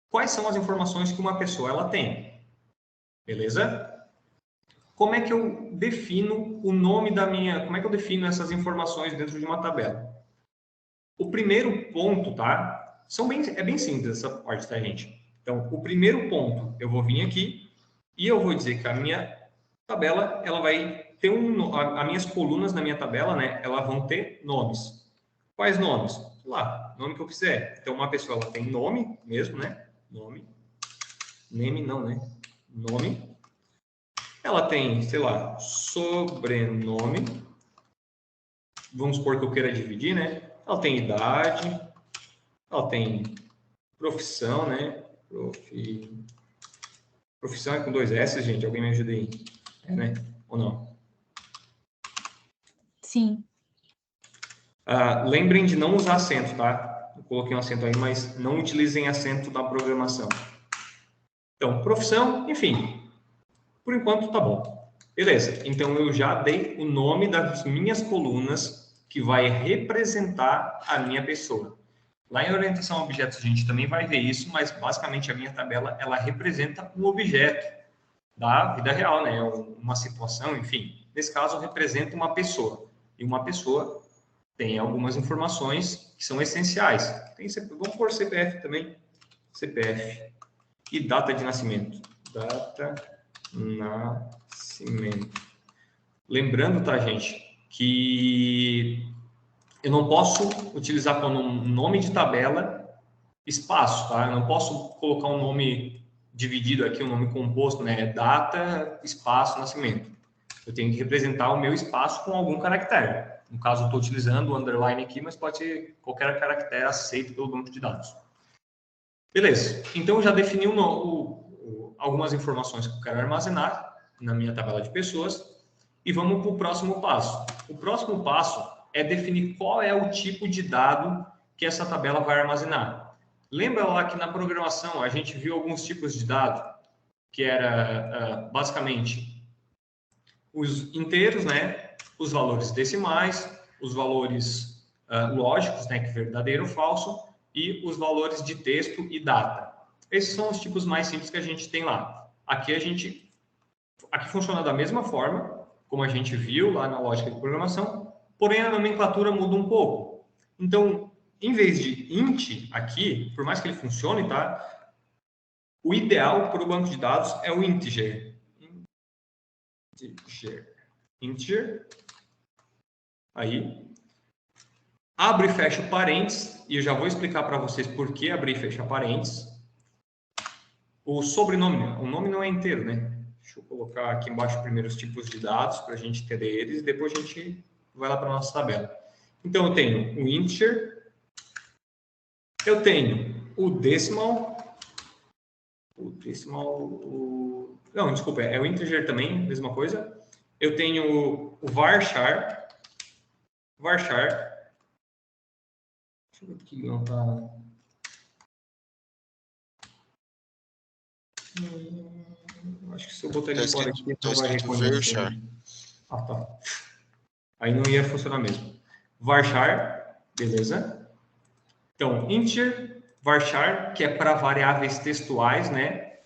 quais são as informações que uma pessoa ela tem. Beleza? como é que eu defino o nome da minha... Como é que eu defino essas informações dentro de uma tabela? O primeiro ponto, tá? É bem simples essa parte, tá, gente? Então, o primeiro ponto, eu vou vir aqui e eu vou dizer que a minha tabela, ela vai ter as minhas colunas na minha tabela, né? Elas vão ter nomes. Quais nomes? Sei lá, nome que eu quiser. Então, uma pessoa, ela tem nome mesmo, né? Nome. Name não, né? Nome. Ela tem, sei lá, sobrenome. Vamos supor que eu queira dividir, né? Ela tem idade. Ela tem profissão, né? Profissão é com 2 S, gente. Alguém me ajuda aí? É, né? Ou não? Sim. Lembrem de não usar acento, tá? Eu coloquei um acento aí, mas não utilizem acento na programação. Então, profissão, enfim. Por enquanto, tá bom. Beleza. Então, eu já dei o nome das minhas colunas que vai representar a minha pessoa. Lá em orientação a objetos, a gente também vai ver isso, mas basicamente a minha tabela, ela representa um objeto da vida real, né? Uma situação, enfim. Nesse caso, representa uma pessoa. E uma pessoa tem algumas informações que são essenciais. Vamos pôr CPF também. CPF. E data de nascimento. Data nascimento. Lembrando, tá, gente, que eu não posso utilizar como nome de tabela espaço, tá? Eu não posso colocar um nome dividido aqui, um nome composto, né? Data, espaço, nascimento. Eu tenho que representar o meu espaço com algum caractere. No caso, eu estou utilizando o underline aqui, mas pode ser qualquer caractere aceito pelo banco de dados. Beleza. Então, eu já defini algumas informações que eu quero armazenar na minha tabela de pessoas e vamos para o próximo passo. O próximo passo é definir qual é o tipo de dado que essa tabela vai armazenar. Lembra lá que na programação a gente viu alguns tipos de dado, que era basicamente os inteiros, né? Os valores decimais, os valores lógicos, né? Que é verdadeiro ou falso, e os valores de texto e data. Esses são os tipos mais simples que a gente tem lá. Aqui funciona da mesma forma, como a gente viu lá na lógica de programação, porém a nomenclatura muda um pouco. Então, em vez de int aqui, por mais que ele funcione, tá? O ideal para o banco de dados é o integer. Integer. Aí. Abre e fecha parênteses, e eu já vou explicar para vocês por que abrir e fechar parênteses. O sobrenome, o nome não é inteiro, né? Deixa eu colocar aqui embaixo primeiro os tipos de dados para a gente entender eles, e depois a gente vai lá para a nossa tabela. Então, eu tenho o integer, eu tenho o decimal, não, desculpa, é o integer também, mesma coisa. Eu tenho o varchar, deixa eu ver aqui, não tá... Acho que se eu botar ele fora aqui, não vai reconhecer. Ah, tá. Aí não ia funcionar mesmo. Varchar, beleza. Então, integer, varchar, que é para variáveis textuais, né?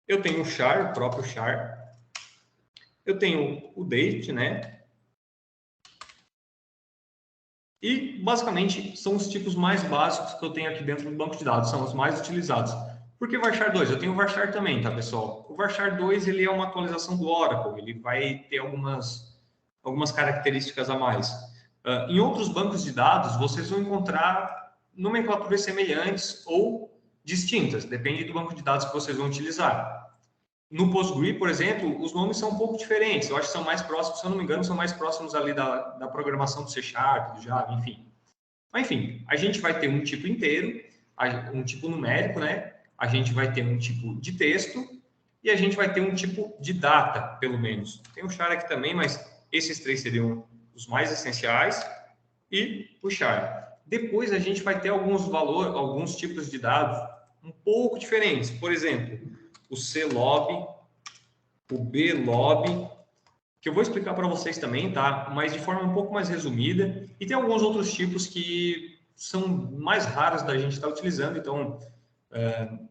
Eu tenho o char, o próprio char. Eu tenho o date, né? E, basicamente, são os tipos mais básicos que eu tenho aqui dentro do banco de dados, são os mais utilizados. Por que varchar 2? Eu tenho o varchar também, tá, pessoal? O varchar 2, ele é uma atualização do Oracle, ele vai ter algumas características a mais. Em outros bancos de dados, vocês vão encontrar nomenclaturas semelhantes ou distintas, depende do banco de dados que vocês vão utilizar. No PostgreSQL, por exemplo, os nomes são um pouco diferentes. Eu acho que são mais próximos, se eu não me engano, são mais próximos ali da programação do C#, do Java, enfim. Mas, enfim, a gente vai ter um tipo inteiro, um tipo numérico, né? A gente vai ter um tipo de texto e a gente vai ter um tipo de data, pelo menos. Tem o char aqui também, mas esses três seriam os mais essenciais e o char. Depois a gente vai ter alguns tipos de dados um pouco diferentes. Por exemplo, o CLOB, o BLOB, que eu vou explicar para vocês também, tá? Mas de forma um pouco mais resumida. E tem alguns outros tipos que são mais raros da gente estar utilizando, então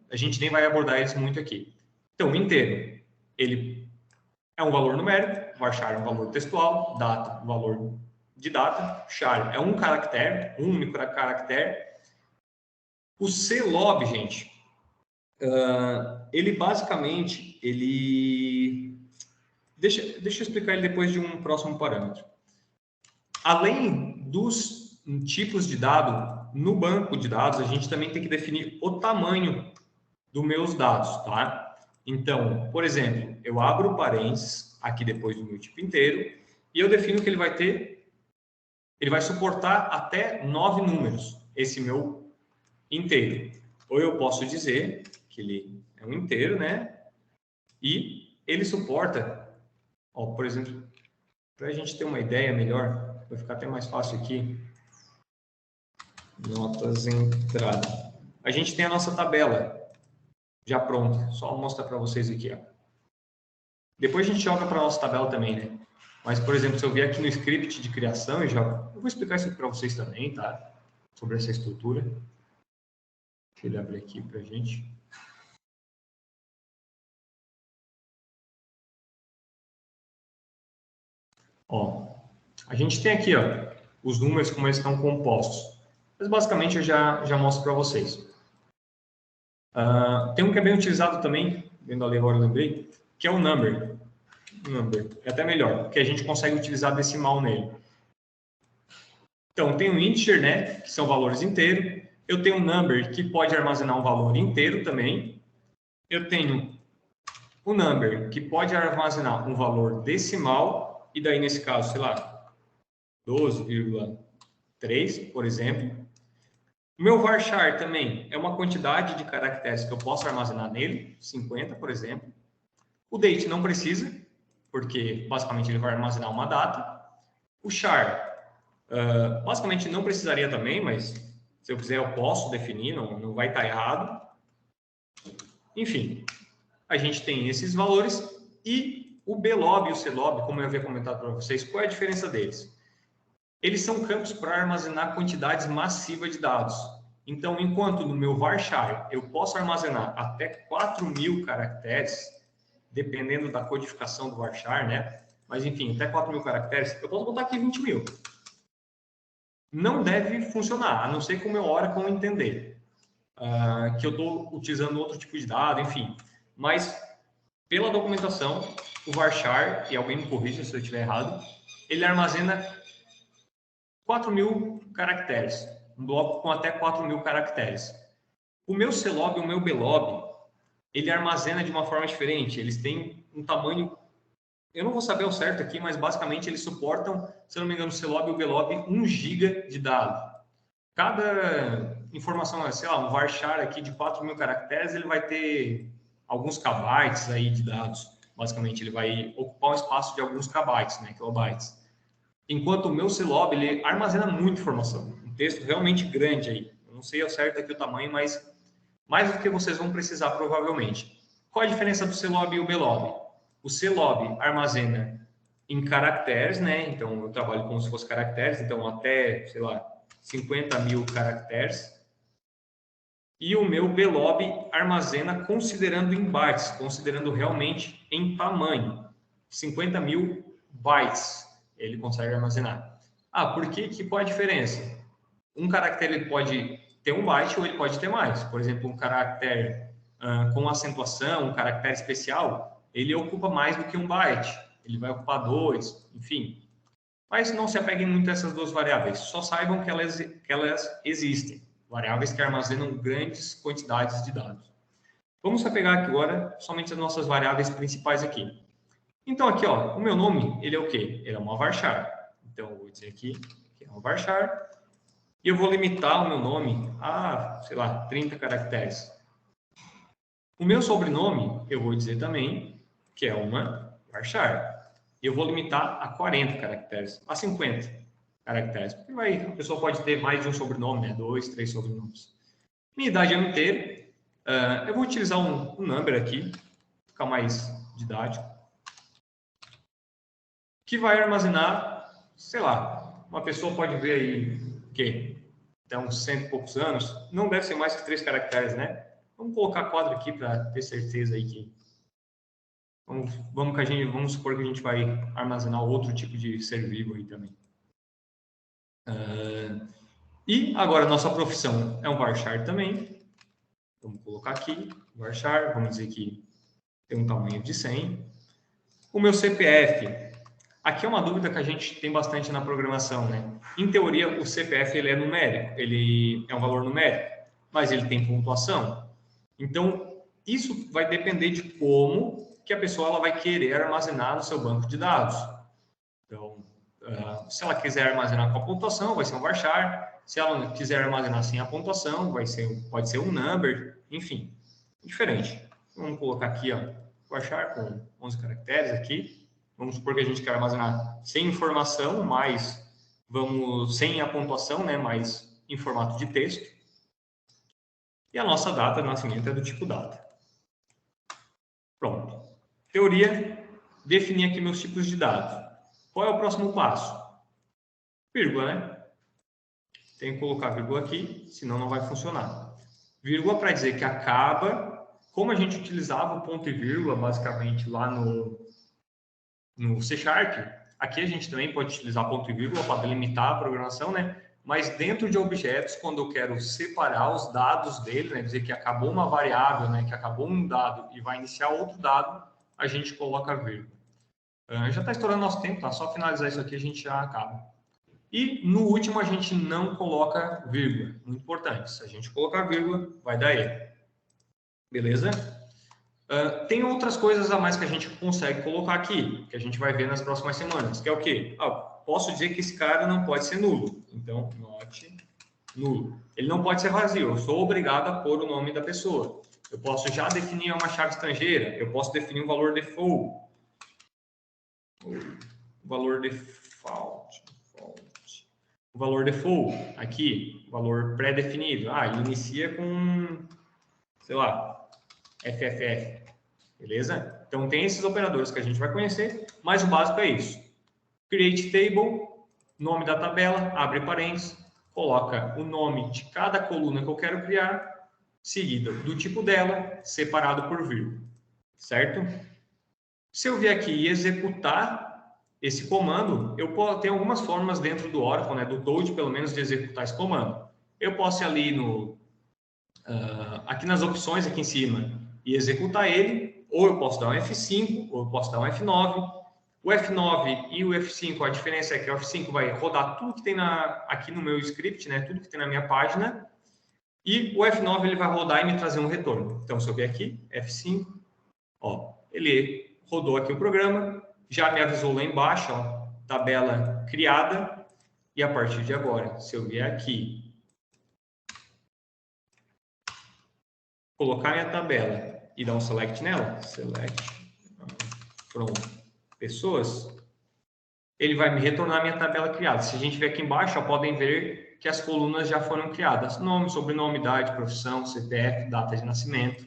a gente nem vai abordar eles muito aqui. Então, o inteiro, ele é um valor numérico, varchar é um valor textual, data, um valor de data, char é um caractere, um único caractere. O CLOB, gente, ele basicamente, deixa eu explicar ele depois de um próximo parâmetro. Além dos tipos de dado, no banco de dados, a gente também tem que definir o tamanho dos meus dados, tá? Então, por exemplo, eu abro parênteses aqui depois do meu tipo inteiro e eu defino que ele vai suportar até 9 números, esse meu inteiro. Ou eu posso dizer que ele é um inteiro, né? E ele suporta, ó, por exemplo, para a gente ter uma ideia melhor, vai ficar até mais fácil aqui. Notas entrada. A gente tem a nossa tabela já pronta. Só vou mostrar para vocês aqui, ó. Depois a gente joga para a nossa tabela também, né? Mas, por exemplo, se eu vier aqui no script de criação, eu vou explicar isso para vocês também, tá? Sobre essa estrutura. Deixa ele abrir aqui para a gente. Ó, a gente tem aqui, ó, os números como eles estão compostos. Mas basicamente eu já mostro para vocês. Tem um que é bem utilizado também, vendo ali agora eu lembrei, que é o number. É até melhor, porque a gente consegue utilizar decimal nele. Então, tem o integer, né, que são valores inteiros. Eu tenho o number, que pode armazenar um valor inteiro também. Eu tenho o number, que pode armazenar um valor decimal, e daí, nesse caso, sei lá, 12,3, por exemplo. O meu varchar também é uma quantidade de caracteres que eu posso armazenar nele, 50, por exemplo. O date não precisa, porque basicamente ele vai armazenar uma data. O char, basicamente não precisaria também, mas se eu quiser eu posso definir, não vai estar errado. Enfim, a gente tem esses valores e o blob e o clob, como eu havia comentado para vocês, qual é a diferença deles? Eles são campos para armazenar quantidades massivas de dados. Então, enquanto no meu varchar eu posso armazenar até 4.000 caracteres, dependendo da codificação do varchar, né? Mas, enfim, até 4.000 caracteres, eu posso botar aqui 20.000. Não deve funcionar, a não ser que o meu Oracle entender que eu estou utilizando outro tipo de dado, enfim. Mas, pela documentação, o varchar, e alguém me corrija se eu estiver errado, ele armazena 4.000 caracteres, um bloco com até 4.000 caracteres. O meu CLOB e o meu BLOB, ele armazena de uma forma diferente, eles têm um tamanho, eu não vou saber ao certo aqui, mas basicamente eles suportam, se eu não me engano, o CLOB e o BLOB, 1 GB de dado. Cada informação, sei lá, um varchar aqui de 4.000 caracteres, ele vai ter alguns kbytes aí de dados. Basicamente, ele vai ocupar um espaço de alguns kbytes, né, kilobytes. Enquanto o meu CLOB, ele armazena muita informação. Um texto realmente grande aí. Eu não sei ao certo aqui o tamanho, mas mais do que vocês vão precisar, provavelmente. Qual a diferença do CLOB e o BLOB? O CLOB armazena em caracteres, né? Então, eu trabalho como se fosse caracteres, então até, sei lá, 50.000 caracteres. E o meu BLOB armazena considerando em bytes, considerando realmente em tamanho. 50.000 bytes ele consegue armazenar. Por que? Qual a diferença? Um caractere ele pode ter 1 byte ou ele pode ter mais. Por exemplo, um caractere com acentuação, um caractere especial, ele ocupa mais do que 1 byte. Ele vai ocupar 2, enfim. Mas não se apeguem muito a essas duas variáveis. Só saibam que elas existem. Variáveis que armazenam grandes quantidades de dados. Vamos se apegar aqui agora somente as nossas variáveis principais aqui. Então, aqui, ó, o meu nome, ele é o quê? Ele é uma varchar. Então, eu vou dizer aqui que é uma varchar. E eu vou limitar o meu nome a, sei lá, 30 caracteres. O meu sobrenome, eu vou dizer também que é uma varchar. E eu vou limitar a 40 caracteres, a 50 caracteres. Porque a pessoa pode ter mais de um sobrenome, né? 2, 3 sobrenomes. Minha idade é um inteiro. Eu vou utilizar um number aqui, ficar mais didático. Que vai armazenar, sei lá, uma pessoa pode ver aí o quê? Até uns 100 e poucos anos, não deve ser mais que 3 caracteres, né? Vamos colocar quadro aqui para ter certeza aí que Vamos supor que a gente vai armazenar outro tipo de ser vivo aí também. E agora nossa profissão é um varchar também. Vamos colocar aqui, varchar, vamos dizer que tem um tamanho de 100. O meu CPF, aqui é uma dúvida que a gente tem bastante na programação, né? Em teoria, o CPF ele é numérico, ele é um valor numérico, mas ele tem pontuação. Então, isso vai depender de como que a pessoa ela vai querer armazenar no seu banco de dados. Então, se ela quiser armazenar com a pontuação, vai ser um varchar. Se ela quiser armazenar sem a pontuação, pode ser um number, enfim, diferente. Vamos colocar aqui, ó, varchar com 11 caracteres aqui. Vamos supor que a gente quer armazenar sem informação, mas sem a pontuação, né, mas em formato de texto. E a nossa data de nascimento é do tipo data. Pronto. Teoria, definir aqui meus tipos de dados. Qual é o próximo passo? Vírgula, né? Tenho que colocar vírgula aqui, senão não vai funcionar. Vírgula para dizer que acaba, como a gente utilizava o ponto e vírgula, basicamente, lá no C Sharp, aqui a gente também pode utilizar ponto e vírgula para delimitar a programação, né? Mas dentro de objetos, quando eu quero separar os dados dele, né? Dizer que acabou uma variável, né? Que acabou um dado e vai iniciar outro dado, a gente coloca vírgula. Já está estourando nosso tempo, tá? Só finalizar isso aqui a gente já acaba. E no último a gente não coloca vírgula. Muito importante. Se a gente colocar vírgula, vai dar erro. Beleza? Tem outras coisas a mais que a gente consegue colocar aqui, que a gente vai ver nas próximas semanas, que é o quê? Posso dizer que esse cara não pode ser nulo. Então, not nulo. Ele não pode ser vazio. Eu sou obrigado a pôr o nome da pessoa. Eu posso já definir uma chave estrangeira. Eu posso definir um valor default. O valor default. O valor default, aqui, valor pré-definido. Ele inicia com, sei lá, FFF. Beleza? Então, tem esses operadores que a gente vai conhecer, mas o básico é isso. Create table, nome da tabela, abre parênteses, coloca o nome de cada coluna que eu quero criar, seguida do tipo dela, separado por vírgula. Certo? Se eu vier aqui e executar esse comando, eu tenho algumas formas dentro do Oracle, né, do Toad, pelo menos, de executar esse comando. Eu posso ir ali aqui nas opções, aqui em cima, e executar ele, ou eu posso dar um F5, ou eu posso dar um F9. O F9 e o F5, a diferença é que o F5 vai rodar tudo que tem aqui no meu script, né, tudo que tem na minha página, e o F9 ele vai rodar e me trazer um retorno. Então, se eu vier aqui, F5, ó, ele rodou aqui o programa, já me avisou lá embaixo, ó, tabela criada, e a partir de agora, se eu vier aqui, colocar minha tabela e dar um select nela, pronto, pessoas, ele vai me retornar minha tabela criada. Se a gente ver aqui embaixo, ó, podem ver que as colunas já foram criadas. Nome, sobrenome, idade, profissão, CPF, data de nascimento.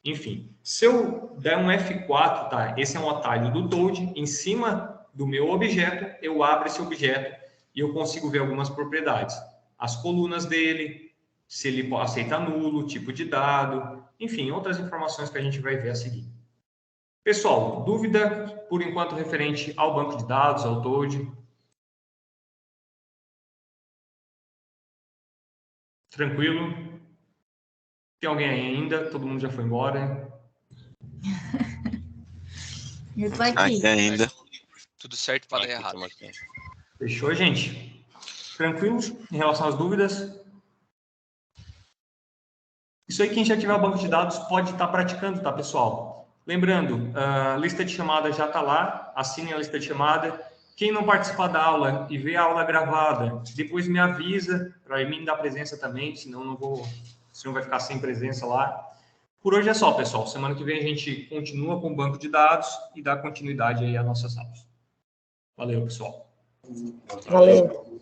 Enfim, se eu der um F4, tá? Esse é um atalho do Toad, em cima do meu objeto, eu abro esse objeto e eu consigo ver algumas propriedades. As colunas dele, se ele aceita nulo, tipo de dado, enfim, outras informações que a gente vai ver a seguir. Pessoal, dúvida, por enquanto, referente ao banco de dados, ao Toad? Tranquilo? Tem alguém aí ainda? Todo mundo já foi embora? Eu tô aqui. Ainda. Tudo certo para dar errado. Fechou, gente? Tranquilos em relação às dúvidas? Isso aí, quem já tiver o banco de dados pode estar praticando, tá, pessoal? Lembrando, a lista de chamada já está lá, assinem a lista de chamada. Quem não participar da aula e ver a aula gravada, depois me avisa para mim dar presença também, senão vai ficar sem presença lá. Por hoje é só, pessoal. Semana que vem a gente continua com o banco de dados e dá continuidade aí às nossas aulas. Valeu, pessoal. Valeu.